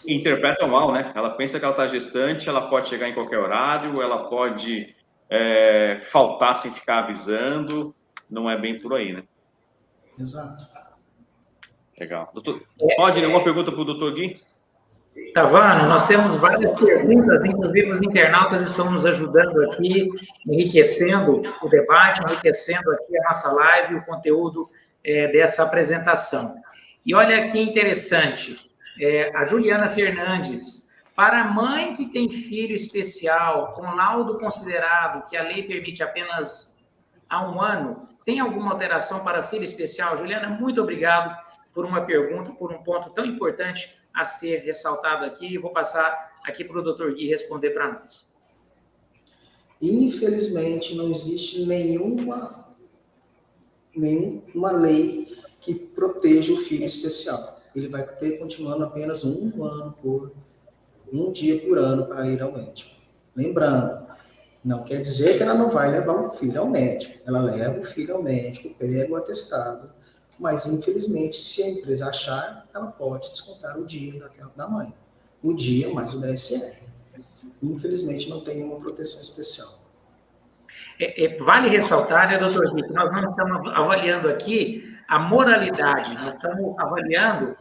Speaker 2: interpretam mal, né? Ela pensa que ela está gestante, ela pode chegar em qualquer horário, ela pode faltar sem ficar avisando. Não é bem por aí, né?
Speaker 3: Exato.
Speaker 2: Legal. Doutor, pode alguma pergunta para o doutor Gui?
Speaker 1: Tavano, nós temos várias perguntas, inclusive os internautas estão nos ajudando aqui, enriquecendo o debate, enriquecendo aqui a nossa live, o conteúdo dessa apresentação. E olha que interessante, a Juliana Fernandes, para a mãe que tem filho especial, com laudo considerado que a lei permite apenas há 1 ano, tem alguma alteração para filho especial? Juliana, muito obrigado por uma pergunta, por um ponto tão importante a ser ressaltado aqui. Vou passar aqui para o doutor Gui responder para nós.
Speaker 3: Infelizmente, não existe nenhuma lei que proteja o filho especial. Ele vai ter continuando apenas 1 dia por ano para ir ao médico. Lembrando, não quer dizer que ela não vai levar o filho ao médico. Ela leva o filho ao médico, pega o atestado, mas, infelizmente, se a empresa achar, ela pode descontar o dia da mãe. O dia mais o DSR. Infelizmente, não tem nenhuma proteção especial.
Speaker 1: Vale ressaltar, né, doutor Gui, que nós não estamos avaliando aqui a moralidade, nós estamos avaliando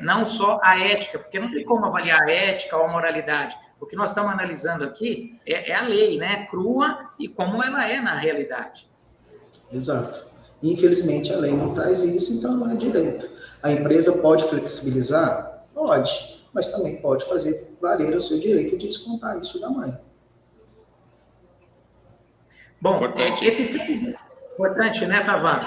Speaker 1: não só a ética, porque não tem como avaliar a ética ou a moralidade. O que nós estamos analisando aqui é a lei, né, crua e como ela é na realidade.
Speaker 3: Exato. Infelizmente, a lei não traz isso, então não é direito. A empresa pode flexibilizar? Pode, mas também pode fazer valer o seu direito de descontar isso da mãe.
Speaker 1: Bom, esse sim é importante, né, Tavano?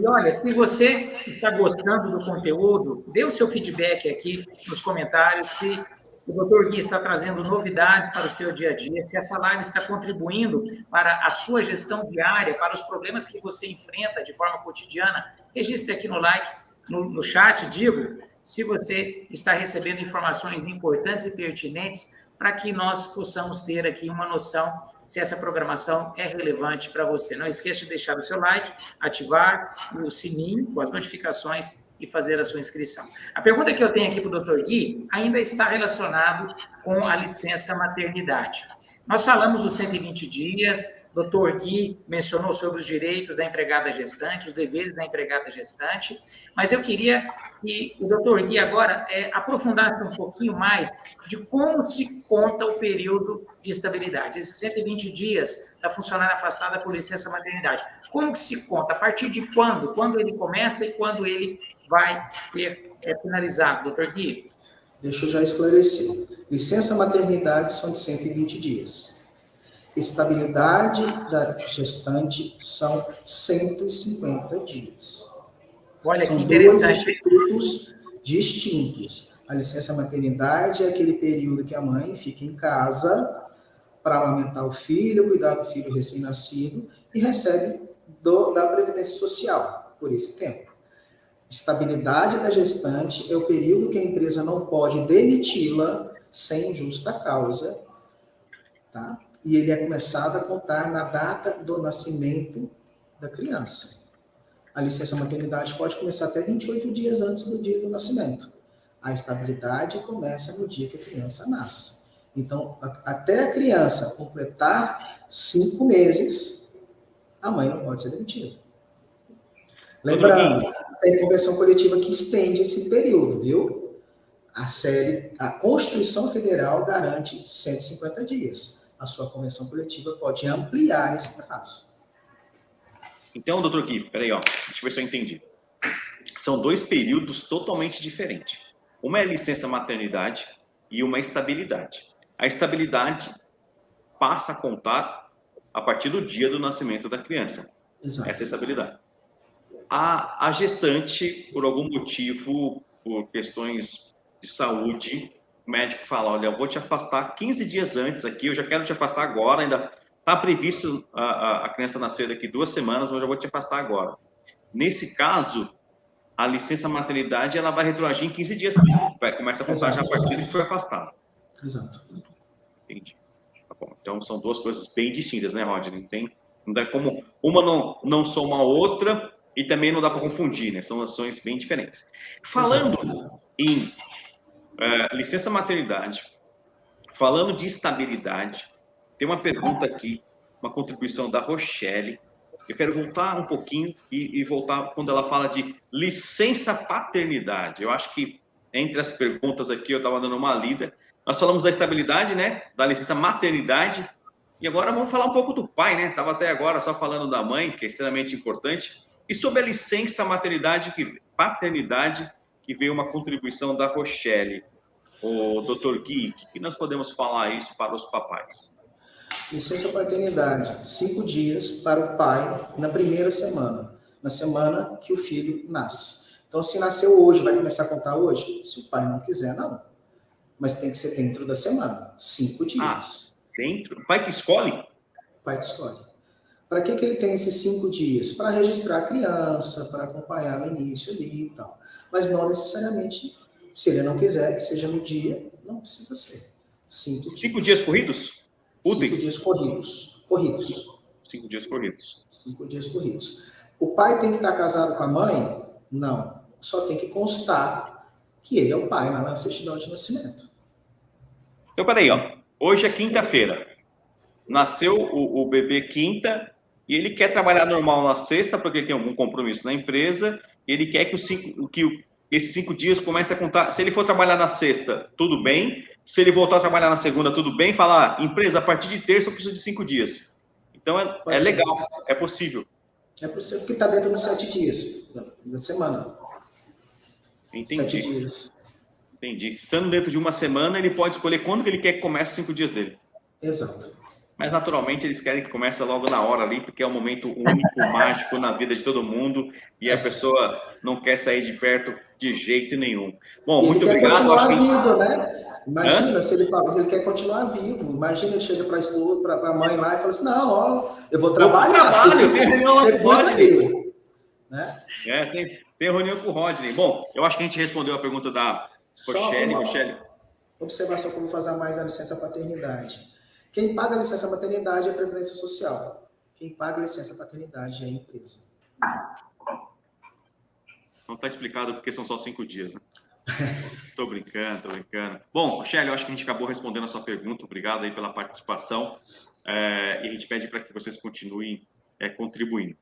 Speaker 1: E olha, se você está gostando do conteúdo, dê o seu feedback aqui nos comentários, se o doutor Gui está trazendo novidades para o seu dia a dia, se essa live está contribuindo para a sua gestão diária, para os problemas que você enfrenta de forma cotidiana, registre aqui no like, no chat, digo, se você está recebendo informações importantes e pertinentes para que nós possamos ter aqui uma noção se essa programação é relevante para você. Não esqueça de deixar o seu like, ativar o sininho com as notificações e fazer a sua inscrição. A pergunta que eu tenho aqui para o Dr. Gui ainda está relacionado com a licença maternidade. Nós falamos dos 120 dias, o Dr. Gui mencionou sobre os direitos da empregada gestante, os deveres da empregada gestante, mas eu queria que o Dr. Gui agora aprofundasse um pouquinho mais de como se conta o período de estabilidade, esses 120 dias da funcionária afastada por licença maternidade. Como que se conta? A partir de quando? Quando ele começa e quando ele vai ser finalizado, Dr. Gui?
Speaker 3: Deixa eu já esclarecer. Licença maternidade são de 120 dias. Estabilidade da gestante são 150 dias.
Speaker 1: Olha
Speaker 3: são
Speaker 1: que interessante.
Speaker 3: Dois institutos distintos. A licença maternidade é aquele período que a mãe fica em casa para amamentar o filho, cuidar do filho recém-nascido e recebe da Previdência Social por esse tempo. Estabilidade da gestante é o período que a empresa não pode demiti-la sem justa causa, tá? E ele é começado a contar na data do nascimento da criança. A licença maternidade pode começar até 28 dias antes do dia do nascimento. A estabilidade começa no dia que a criança nasce. Então, até a criança completar 5 meses, a mãe não pode ser demitida. Lembrando, tem convenção coletiva que estende esse período, viu? A Constituição Federal garante 150 dias. A sua convenção coletiva pode ampliar esse prazo.
Speaker 2: Então, doutor Gui, peraí, ó, deixa eu ver se eu entendi. São 2 períodos totalmente diferentes. Uma é licença maternidade e uma é estabilidade. A estabilidade passa a contar a partir do dia do nascimento da criança.
Speaker 3: Exato.
Speaker 2: Essa é a estabilidade. A gestante, por algum motivo, por questões de saúde, o médico fala, olha, eu vou te afastar 15 dias antes aqui, eu já quero te afastar agora, ainda está previsto a criança nascer daqui 2 semanas, mas eu já vou te afastar agora. Nesse caso, a licença maternidade ela vai retroagir em 15 dias também. Começa a contar já a partir do que foi afastado.
Speaker 3: Exato.
Speaker 2: Entendi. Tá bom. Então, são 2 coisas bem distintas, né, Rodney? Não dá como... Uma não soma a outra e também não dá para confundir, né? São ações bem diferentes. Falando em licença maternidade, falando de estabilidade, tem uma pergunta aqui, uma contribuição da Rochelle. Eu quero voltar um pouquinho e voltar quando ela fala de licença paternidade. Eu acho que entre as perguntas aqui eu estava dando uma lida. Nós falamos da estabilidade, né? Da licença maternidade. E agora vamos falar um pouco do pai, né? Estava até agora só falando da mãe, que é extremamente importante. E sobre a licença paternidade, que veio uma contribuição da Rochelle. O Dr. Gui, o que nós podemos falar isso para os papais?
Speaker 3: Licença paternidade, 5 dias para o pai na primeira semana, na semana que o filho nasce. Então, se nasceu hoje, vai começar a contar hoje? Se o pai não quiser, não. Mas tem que ser dentro da semana, 5 dias.
Speaker 2: Dentro? O pai que escolhe?
Speaker 3: O pai que escolhe. Para que ele tem esses 5 dias? Para registrar a criança, para acompanhar o início ali e tal. Mas não necessariamente, se ele não quiser que seja no dia, não precisa ser. 5 dias.
Speaker 2: 5 dias corridos?
Speaker 3: 5 dias corridos.
Speaker 2: 5 dias corridos.
Speaker 3: 5 dias corridos. O pai tem que estar casado com a mãe? Não. Só tem que constar que ele é o pai lá na certidão de nascimento.
Speaker 2: Então, peraí, ó. Hoje é quinta-feira. Nasceu o bebê quinta e ele quer trabalhar normal na sexta porque ele tem algum compromisso na empresa e ele quer que esses 5 dias comece a contar. Se ele for trabalhar na sexta, tudo bem. Se ele voltar a trabalhar na segunda, tudo bem. Falar, empresa, a partir de terça eu preciso de 5 dias. Então, é legal, é possível.
Speaker 3: É possível porque está dentro dos 7 dias da semana.
Speaker 2: Entendi.
Speaker 3: 7 dias.
Speaker 2: Entendi. Estando dentro de uma semana, ele pode escolher quando que ele quer que comece os 5 dias dele.
Speaker 3: Exato.
Speaker 2: Mas, naturalmente, eles querem que comece logo na hora ali, porque é um momento único, mágico na vida de todo mundo, e a pessoa não quer sair de perto de jeito nenhum. Bom, muito obrigado.
Speaker 3: Ele quer continuar vivo, né? Imagina se ele quer continuar vivo. Imagina ele chega para a mãe lá e fala assim, não, ó, eu vou trabalhar.
Speaker 2: Eu tenho reunião lá com o Rodney.
Speaker 3: Né?
Speaker 2: Tem reunião com o Rodney. Bom, eu acho que a gente respondeu a pergunta da Rochelle.
Speaker 3: Observação que eu vou fazer mais na licença paternidade. Quem paga a licença maternidade é a Previdência Social. Quem paga a licença paternidade é a empresa.
Speaker 2: Não está explicado porque são só 5 dias, né? Tô brincando. Bom, Rochelle, eu acho que a gente acabou respondendo a sua pergunta. Obrigado aí pela participação. E a gente pede para que vocês continuem contribuindo.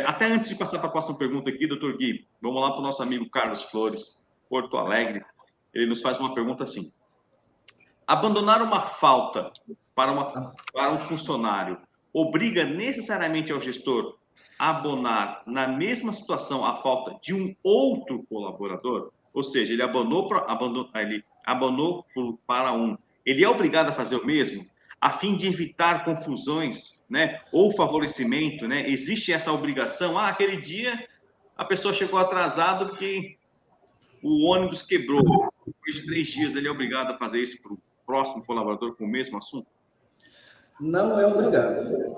Speaker 2: Até antes de passar para a próxima pergunta aqui, doutor Gui, vamos lá para o nosso amigo Carlos Flores, Porto Alegre. Ele nos faz uma pergunta assim. Abandonar uma falta para um funcionário obriga necessariamente ao gestor a abonar na mesma situação a falta de um outro colaborador? Ou seja, ele abandonou para um. Ele é obrigado a fazer o mesmo a fim de evitar confusões, né? Ou favorecimento, né? Existe essa obrigação. Aquele dia a pessoa chegou atrasada porque o ônibus quebrou. Depois de 3 dias ele é obrigado a fazer isso para o próximo colaborador com o mesmo assunto?
Speaker 3: Não é obrigado.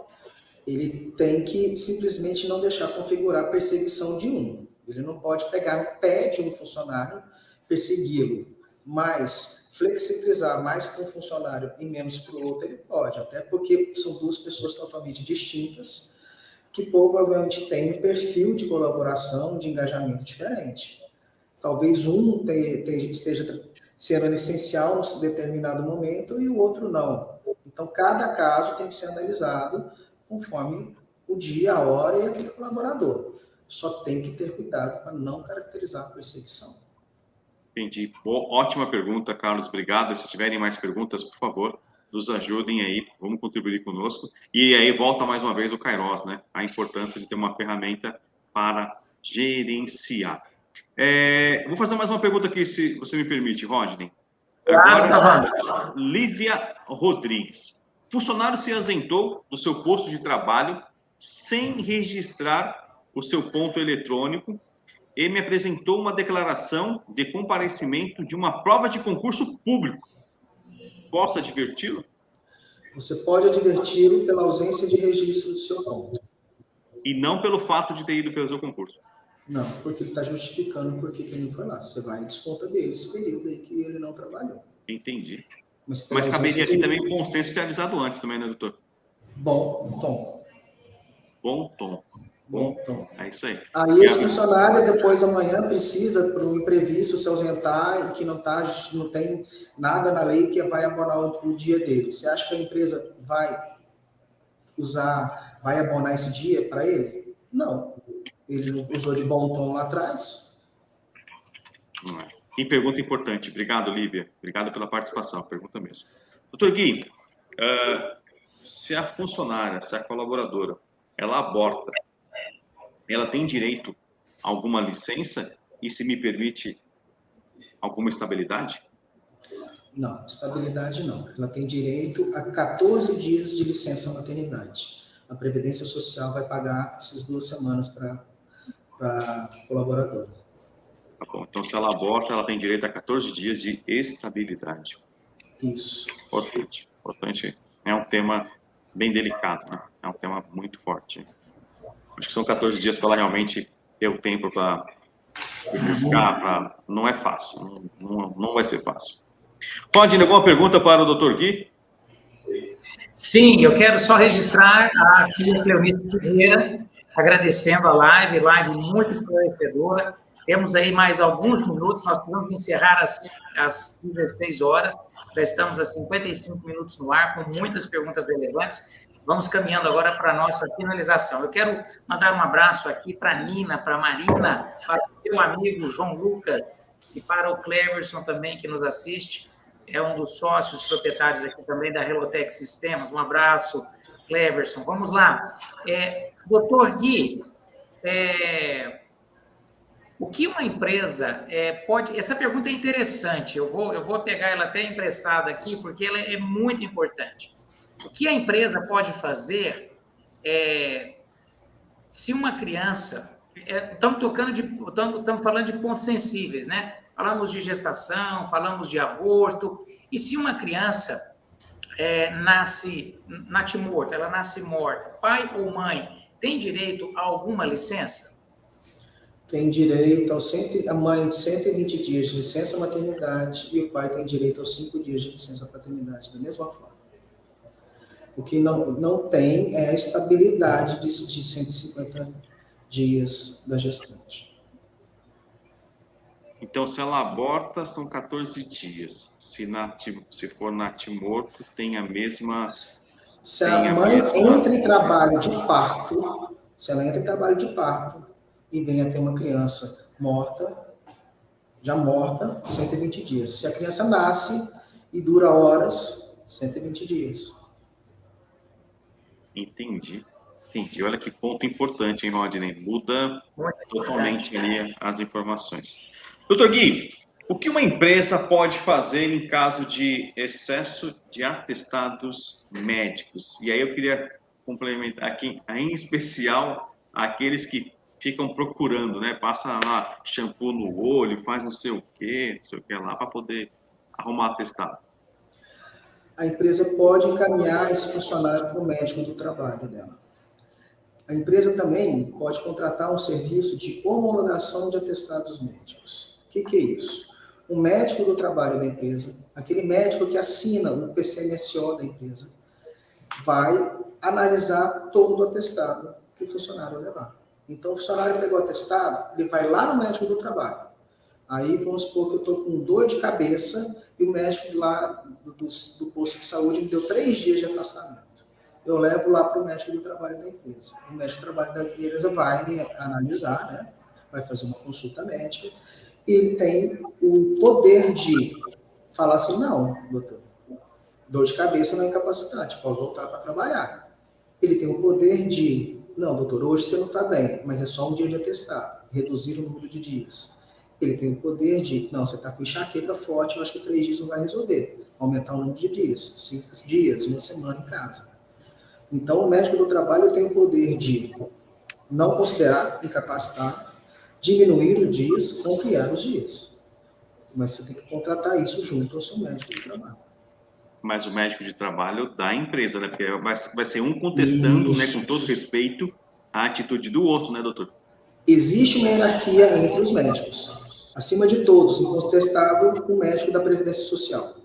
Speaker 3: Ele tem que simplesmente não deixar configurar a perseguição de um. Ele não pode pegar no pé de um funcionário, persegui-lo, mas flexibilizar mais para um funcionário e menos para o outro, ele pode. Até porque são 2 pessoas totalmente distintas. que provavelmente tem um perfil de colaboração, de engajamento diferente. Talvez um esteja sendo essencial em determinado momento e o outro não. Então, cada caso tem que ser analisado conforme o dia, a hora e aquele colaborador. Só tem que ter cuidado para não caracterizar a perseguição.
Speaker 2: Entendi. Ótima pergunta, Carlos. Obrigado. Se tiverem mais perguntas, por favor, nos ajudem aí. Vamos contribuir conosco. E aí volta mais uma vez o Kairos, né? A importância de ter uma ferramenta para gerenciar. Vou fazer mais uma pergunta aqui, se você me permite, Rodney.
Speaker 1: Claro,
Speaker 2: Agora, Lívia Rodrigues. Funcionário se ausentou do seu posto de trabalho sem registrar o seu ponto eletrônico e me apresentou uma declaração de comparecimento de uma prova de concurso público. Posso adverti-lo?
Speaker 3: Você pode adverti-lo pela ausência de registro do seu ponto.
Speaker 2: E não pelo fato de ter ido fazer o concurso?
Speaker 3: Não, porque ele está justificando por que ele não foi lá. Você vai e desconta dele esse período aí que ele não trabalhou.
Speaker 2: Entendi.
Speaker 3: Mas
Speaker 2: caberia aqui também bom senso ter avisado antes também, né, doutor?
Speaker 3: Bom tom.
Speaker 2: Bom tom.
Speaker 3: Bom tom.
Speaker 2: É isso aí.
Speaker 3: Aí esse funcionário, depois amanhã, precisa, para um imprevisto, se ausentar e que não tem nada na lei que vai abonar o dia dele. Você acha que a empresa vai abonar esse dia para ele? Não. Ele não usou de bom tom lá atrás.
Speaker 2: E pergunta importante. Obrigado, Lívia. Obrigado pela participação. Pergunta mesmo. Doutor Gui, se a funcionária, se a colaboradora, ela aborta, ela tem direito a alguma licença e, se me permite, alguma estabilidade?
Speaker 3: Não, estabilidade não. Ela tem direito a 14 dias de licença maternidade. A Previdência Social vai pagar essas 2 semanas para a colaboradora.
Speaker 2: Tá bom. Então, se ela aborta, ela tem direito a 14 dias de estabilidade.
Speaker 3: Isso.
Speaker 2: Importante. Importante. É um tema bem delicado, né? É um tema muito forte. Acho que são 14 dias para ela realmente ter o tempo para buscar. Não é fácil. Não vai ser fácil. Rodney, alguma pergunta para o Dr. Gui?
Speaker 1: Sim, eu quero só registrar a filha Cleonice Ferreira, agradecendo a live muito esclarecedora. Temos aí mais alguns minutos, nós podemos encerrar às 16 horas, já estamos a 55 minutos no ar, com muitas perguntas relevantes. Vamos caminhando agora para a nossa finalização. Eu quero mandar um abraço aqui para a Nina, para a Marina, para o meu amigo João Lucas e para o Cleverson também, que nos assiste. É um dos sócios proprietários aqui também da Relotec Sistemas. Um abraço, Cleverson. Vamos lá. Doutor Gui, o que uma empresa pode... Essa pergunta é interessante. Eu vou pegar ela até emprestada aqui, porque ela é muito importante. O que a empresa pode fazer se uma criança... Estamos falando de pontos sensíveis, né? Falamos de gestação, falamos de aborto. E se uma criança nasce natimorta, ela nasce morta, pai ou mãe tem direito a alguma licença?
Speaker 3: Tem direito a mãe 120 dias de licença maternidade e o pai tem direito aos 5 dias de licença paternidade, da mesma forma. O que não tem é a estabilidade de 150 dias da gestante.
Speaker 2: Então, se ela aborta, são 14 dias. Se for natimorto, tem a mesma...
Speaker 3: Se a mãe entra em trabalho de parto, e venha ter uma criança já morta, 120 dias. Se a criança nasce e dura horas, 120 dias.
Speaker 2: Entendi. Olha que ponto importante, hein, Rodney? Muda totalmente ali as informações. Doutor Gui, o que uma empresa pode fazer em caso de excesso de atestados médicos? E aí eu queria complementar aqui, em especial, aqueles que ficam procurando, né? Passa lá shampoo no olho, faz não sei o que lá, para poder arrumar atestado.
Speaker 3: A empresa pode encaminhar esse funcionário para o médico do trabalho dela. A empresa também pode contratar um serviço de homologação de atestados médicos. O que é isso? O médico do trabalho da empresa, aquele médico que assina o PCMSO da empresa, vai analisar todo o atestado que que o funcionário levar. Então, o funcionário pegou atestado, ele vai lá no médico do trabalho. Aí, vamos supor que eu estou com dor de cabeça e o médico lá do posto de saúde me deu 3 dias de afastamento. Eu levo lá para o médico do trabalho da empresa. O médico do trabalho da empresa vai me analisar, né? Vai fazer uma consulta médica. E ele tem o poder de falar assim, não, doutor, dor de cabeça não é incapacitante, pode voltar para trabalhar. Ele tem o poder de, não, doutor, hoje você não está bem, mas é só um dia de atestado, reduzir o número de dias. Ele tem o poder de, não, você está com enxaqueca forte, eu acho que 3 dias não vai resolver. Aumentar o número de dias, 5 dias, 1 semana em casa. Então, o médico do trabalho tem o poder de não considerar incapacitado, diminuir os dias, ampliar os dias. Mas você tem que contratar isso junto ao seu médico do trabalho.
Speaker 2: Mas o médico de trabalho da empresa, né? Porque vai ser um contestando, né, com todo respeito, a atitude do outro, né, doutor?
Speaker 3: Existe uma hierarquia entre os médicos. Acima de todos, incontestável, o médico da Previdência Social.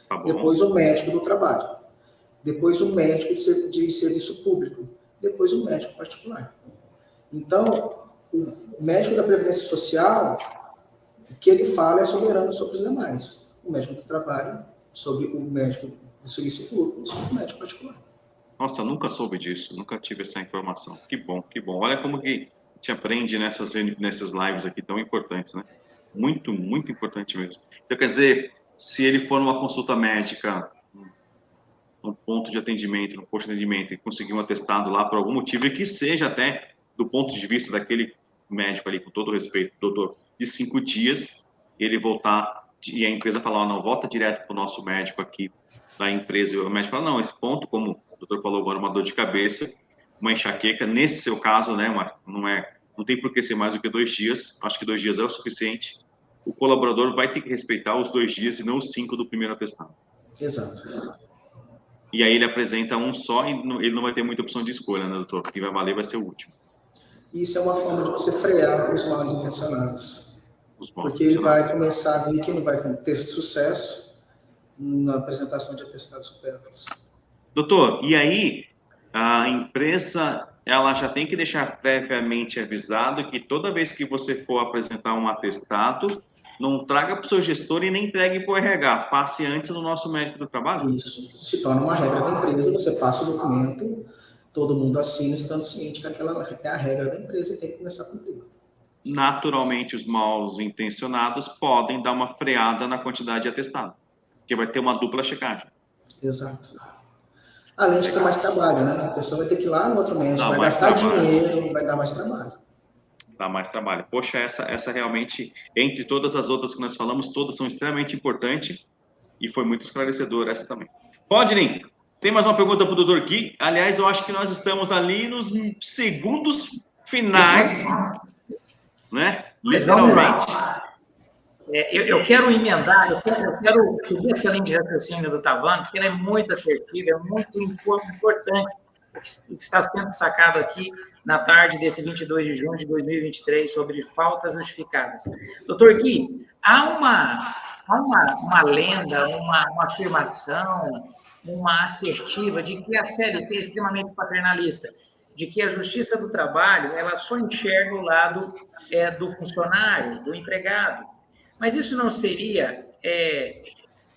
Speaker 2: Tá bom.
Speaker 3: Depois o médico do trabalho. Depois o médico de serviço público. Depois o médico particular. Então, o médico da Previdência Social, o que ele fala é soberano sobre os demais. O médico do trabalho, sobre o médico do serviço público, sobre o médico particular.
Speaker 2: Nossa, nunca soube disso, nunca tive essa informação. Que bom, que bom. Olha como que te aprende nessas lives aqui tão importantes, né? Muito, muito importante mesmo. Então, quer dizer, se ele for numa consulta médica, num ponto de atendimento, num posto de atendimento, e conseguir um atestado lá por algum motivo, e que seja até do ponto de vista daquele médico ali, com todo respeito, doutor, de 5 dias, ele voltar, e a empresa falar, não, volta direto para o nosso médico aqui da empresa, e o médico fala, não, esse ponto, como o doutor falou agora, uma dor de cabeça, uma enxaqueca, nesse seu caso, né, não tem por que ser mais do que 2 dias, acho que 2 dias é o suficiente, o colaborador vai ter que respeitar os 2 dias e não os 5 do primeiro atestado.
Speaker 3: Exato.
Speaker 2: E aí ele apresenta um só e ele não vai ter muita opção de escolha, né, doutor? O que vai valer vai ser o último.
Speaker 3: Isso é uma forma de você frear os mal intencionados. Porque ele vai começar a ver que não vai ter sucesso na apresentação de atestados supérfluos.
Speaker 2: Doutor, e aí a empresa ela já tem que deixar previamente avisado que toda vez que você for apresentar um atestado, não traga para o seu gestor e nem entregue para o RH, passe antes no nosso médico do trabalho.
Speaker 3: Isso se torna uma regra da empresa, você passa o documento, todo mundo assina, estando ciente que aquela é a regra da empresa e tem que começar a cumprir.
Speaker 2: Naturalmente, os mal intencionados podem dar uma freada na quantidade de atestado, porque vai ter uma dupla checagem.
Speaker 3: Exato. Além de ter mais trabalho, né? A pessoa vai ter que ir lá no outro médico, vai gastar dinheiro, vai dar mais trabalho.
Speaker 2: Dá mais trabalho. Poxa, essa realmente, entre todas as outras que nós falamos, todas são extremamente importantes e foi muito esclarecedora essa também. Rodney, tem mais uma pergunta para o Dr. Gui. Aliás, eu acho que nós estamos ali nos segundos finais, né? Literalmente.
Speaker 1: Eu quero emendar, eu quero seguir essa linha de raciocínio do Tavano, porque ela é muito assertiva, é muito importante o que está sendo destacado aqui na tarde desse 22 de junho de 2023 sobre faltas justificadas. Doutor Gui, há uma lenda, uma afirmação, uma assertiva de que a CLT é extremamente paternalista, de que a Justiça do Trabalho ela só enxerga o lado do funcionário, do empregado. Mas isso não seria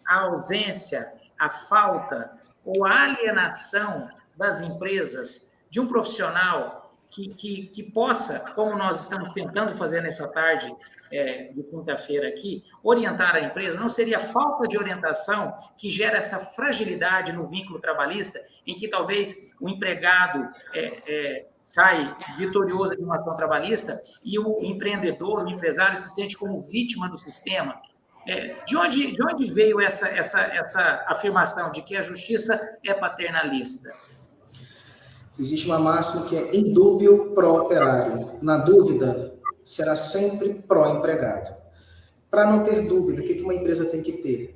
Speaker 1: a ausência, a falta ou a alienação das empresas de um profissional que possa, como nós estamos tentando fazer nessa tarde de quinta-feira aqui, orientar a empresa? Não seria falta de orientação que gera essa fragilidade no vínculo trabalhista, em que talvez o empregado sai vitorioso de uma ação trabalhista e o empreendedor, o empresário, se sente como vítima do sistema? De onde veio essa afirmação de que a justiça é paternalista?
Speaker 3: Existe uma máxima que é indúbio pro operário. Na dúvida, será sempre pró-empregado. Para não ter dúvida, o que uma empresa tem que ter?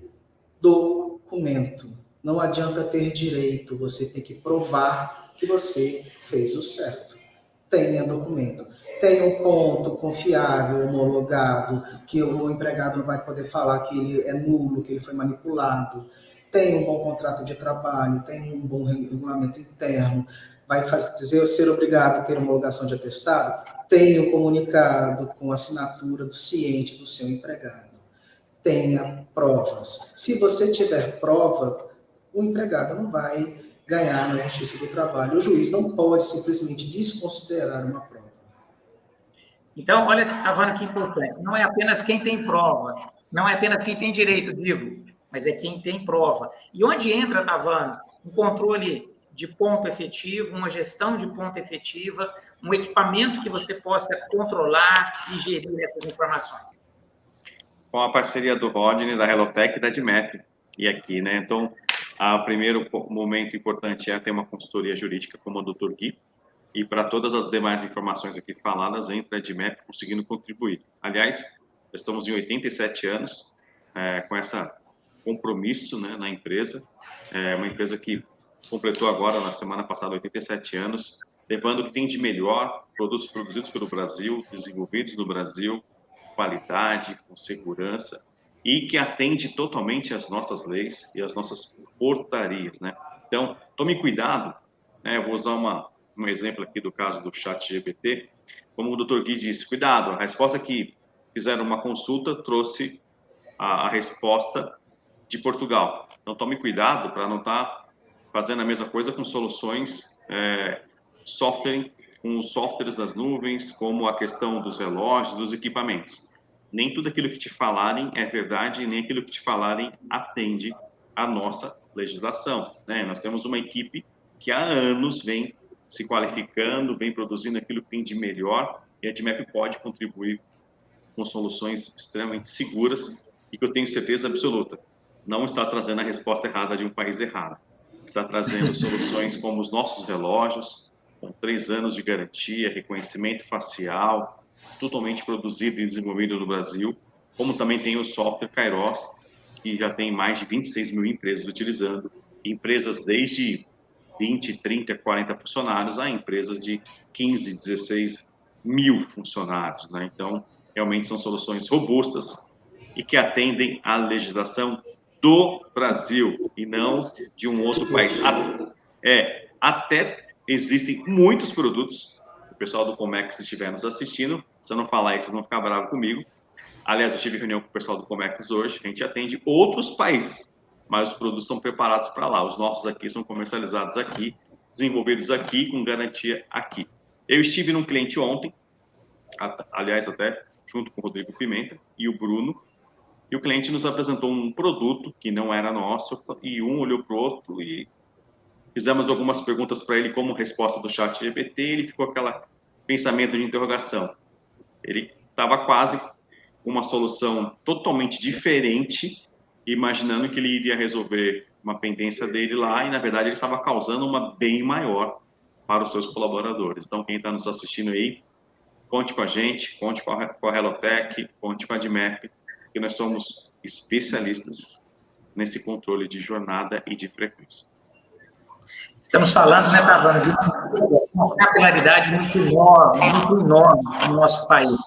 Speaker 3: Documento. Não adianta ter direito, você tem que provar que você fez o certo. Tenha documento. Tenha um ponto confiável, homologado, que o empregado não vai poder falar que ele é nulo, que ele foi manipulado. Tenha um bom contrato de trabalho, tenha um bom regulamento interno. vai ser obrigado a ter homologação de atestado? Tenha o comunicado com assinatura do ciente do seu empregado. Tenha provas. Se você tiver prova, o empregado não vai ganhar na Justiça do Trabalho. O juiz não pode simplesmente desconsiderar uma prova.
Speaker 1: Então, olha, Tavano, que importante. Não é apenas quem tem prova, não é apenas quem tem direito, digo, mas é quem tem prova. E onde entra, Tavano, um controle de ponto efetivo, uma gestão de ponto efetiva, um equipamento que você possa controlar e gerir essas informações?
Speaker 2: Com a parceria do Rodney, da Helotech e da DMAP. E aqui, né? Então, o primeiro momento importante é ter uma consultoria jurídica como a Dr. Gui, e para todas as demais informações aqui faladas, entra a DMAP conseguindo contribuir. Aliás, estamos em 87 anos com esse compromisso, né, na empresa. É uma empresa que completou agora, na semana passada, 87 anos, levando o que tem de melhor, produtos produzidos pelo Brasil, desenvolvidos no Brasil, qualidade, com segurança, e que atende totalmente às nossas leis e às nossas portarias, né? Então, tome cuidado, né? Eu vou usar um exemplo aqui do caso do ChatGPT, como o Dr. Gui disse, cuidado, a resposta que fizeram uma consulta trouxe a resposta de Portugal. Então, tome cuidado para não estar fazendo a mesma coisa com soluções com os softwares das nuvens, como a questão dos relógios, dos equipamentos. Nem tudo aquilo que te falarem é verdade, nem aquilo que te falarem atende à nossa legislação, né? Nós temos uma equipe que há anos vem se qualificando, vem produzindo aquilo que tem de melhor, e a DMAP pode contribuir com soluções extremamente seguras e que eu tenho certeza absoluta, não está trazendo a resposta errada de um país errado. Está trazendo soluções como os nossos relógios, com 3 anos de garantia, reconhecimento facial, totalmente produzido e desenvolvido no Brasil, como também tem o software Kairos, que já tem mais de 26 mil empresas utilizando, empresas desde 20, 30, 40 funcionários a empresas de 15, 16 mil funcionários, né? Então, realmente são soluções robustas e que atendem à legislação do Brasil e não de um outro país. Até existem muitos produtos, o pessoal do Comex, se estiver nos assistindo, se eu não falar isso, vocês vão ficar bravos comigo. Aliás, eu tive reunião com o pessoal do Comex hoje, a gente atende outros países, mas os produtos estão preparados para lá. Os nossos aqui são comercializados aqui, desenvolvidos aqui, com garantia aqui. Eu estive num cliente ontem, aliás, até junto com o Rodrigo Pimenta e o Bruno, e o cliente nos apresentou um produto que não era nosso, e um olhou para o outro e fizemos algumas perguntas para ele como resposta do ChatGPT, e ele ficou aquele pensamento de interrogação. Ele estava quase com uma solução totalmente diferente, imaginando que ele iria resolver uma pendência dele lá, e na verdade ele estava causando uma bem maior para os seus colaboradores. Então, quem está nos assistindo aí, conte com a gente, conte com a Helotech, conte com a DMAP, que nós somos especialistas nesse controle de jornada e de frequência.
Speaker 1: Estamos falando, né, Tavano, de uma capilaridade muito enorme no nosso país.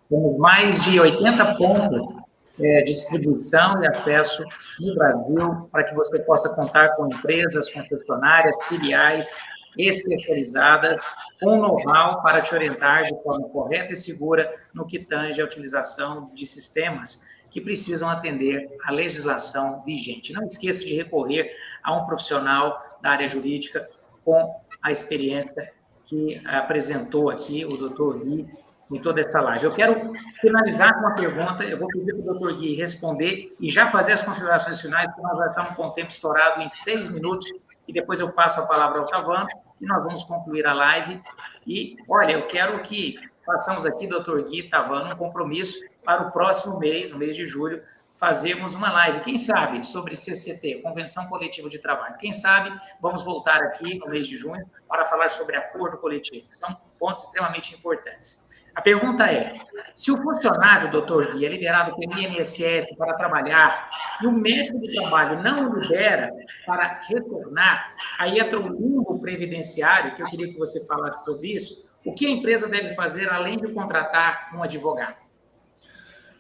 Speaker 1: Temos mais de 80 pontos de distribuição e acesso no Brasil, para que você possa contar com empresas, concessionárias, filiais especializadas, com know-how para te orientar de forma correta e segura no que tange a utilização de sistemas que precisam atender à legislação vigente. Não esqueça de recorrer a um profissional da área jurídica com a experiência que apresentou aqui o Dr. Gui em toda essa live. Eu quero finalizar com uma pergunta, eu vou pedir para o Dr. Gui responder e já fazer as considerações finais, porque nós já estamos com o tempo estourado em 6 minutos, e depois eu passo a palavra ao Tavano, e nós vamos concluir a live. E, olha, eu quero que façamos aqui, Dr. Gui, Tavano, um compromisso para o próximo mês, no mês de julho, fazermos uma live, quem sabe, sobre CCT, Convenção Coletiva de Trabalho. Quem sabe, vamos voltar aqui no mês de junho para falar sobre acordo coletivo. São pontos extremamente importantes. A pergunta é, se o funcionário, doutor Gui, é liberado pelo INSS para trabalhar e o médico do trabalho não o libera para retornar, aí entra o limbo previdenciário, que eu queria que você falasse sobre isso, o que a empresa deve fazer além de contratar um advogado?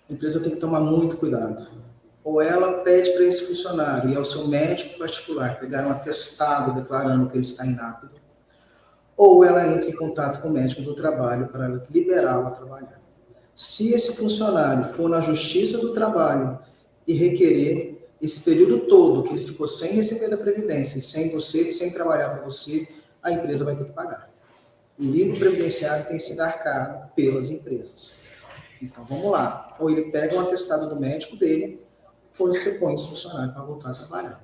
Speaker 3: A empresa tem que tomar muito cuidado. Ou ela pede para esse funcionário e ao seu médico particular pegar um atestado declarando que ele está inapto, ou ela entra em contato com o médico do trabalho para liberá-la a trabalhar. Se esse funcionário for na Justiça do Trabalho e requerer esse período todo que ele ficou sem receber da Previdência, sem trabalhar para você, a empresa vai ter que pagar. O limbo previdenciário tem sido arcado pelas empresas. Então, vamos lá. Ou ele pega um atestado do médico dele, ou você põe esse funcionário para voltar a trabalhar.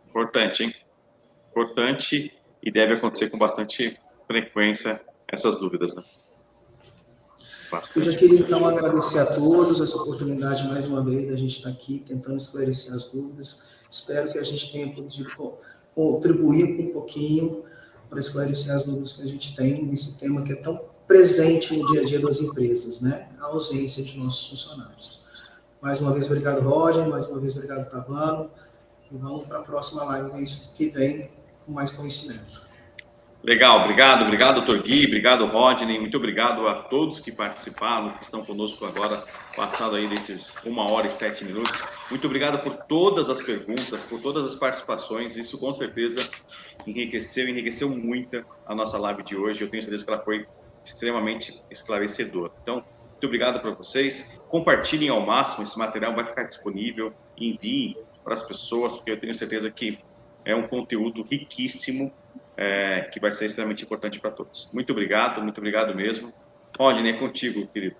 Speaker 2: Importante, hein? Importante e deve acontecer com bastante frequência essas dúvidas, né?
Speaker 3: Eu já queria, então, agradecer a todos essa oportunidade, mais uma vez, da gente estar aqui tentando esclarecer as dúvidas. Espero que a gente tenha podido contribuir com um pouquinho para esclarecer as dúvidas que a gente tem nesse tema que é tão presente no dia a dia das empresas, né? A ausência de nossos funcionários. Mais uma vez, obrigado, Roger. Mais uma vez, obrigado, Tavano. E vamos para a próxima live que vem com mais conhecimento.
Speaker 2: Legal, obrigado, doutor Gui, obrigado, Rodney, muito obrigado a todos que participaram, que estão conosco agora, passado aí desses 1 hora e 7 minutos. Muito obrigado por todas as perguntas, por todas as participações, isso com certeza enriqueceu muito a nossa live de hoje, eu tenho certeza que ela foi extremamente esclarecedora. Então, muito obrigado para vocês, compartilhem ao máximo, esse material vai ficar disponível, enviem para as pessoas, porque eu tenho certeza que é um conteúdo riquíssimo, que vai ser extremamente importante para todos. Muito obrigado mesmo. Rodney, é contigo, querido.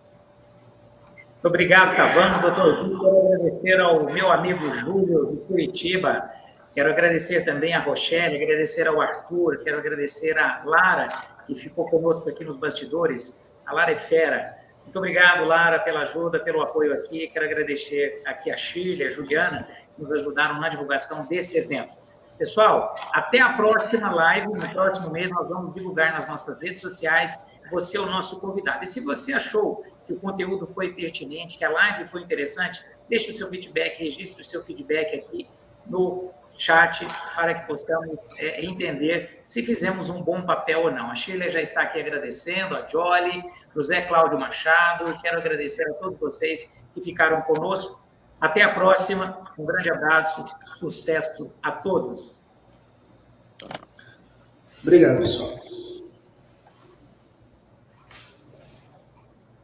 Speaker 1: Muito obrigado, Tavano. Doutor Gui, quero agradecer ao meu amigo Júlio, de Curitiba. Quero agradecer também a Rochelle, agradecer ao Arthur, quero agradecer a Lara, que ficou conosco aqui nos bastidores. A Lara é fera. Muito obrigado, Lara, pela ajuda, pelo apoio aqui. Quero agradecer aqui a Shirley, a Juliana, que nos ajudaram na divulgação desse evento. Pessoal, até a próxima live. No próximo mês nós vamos divulgar nas nossas redes sociais. Você é o nosso convidado. E se você achou que o conteúdo foi pertinente, que a live foi interessante, deixe o seu feedback, registre o seu feedback aqui no chat para que possamos entender se fizemos um bom papel ou não. A Sheila já está aqui agradecendo, a Jolly, José Cláudio Machado. Quero agradecer a todos vocês que ficaram conosco. Até a próxima, um grande abraço, sucesso a todos.
Speaker 3: Obrigado, pessoal.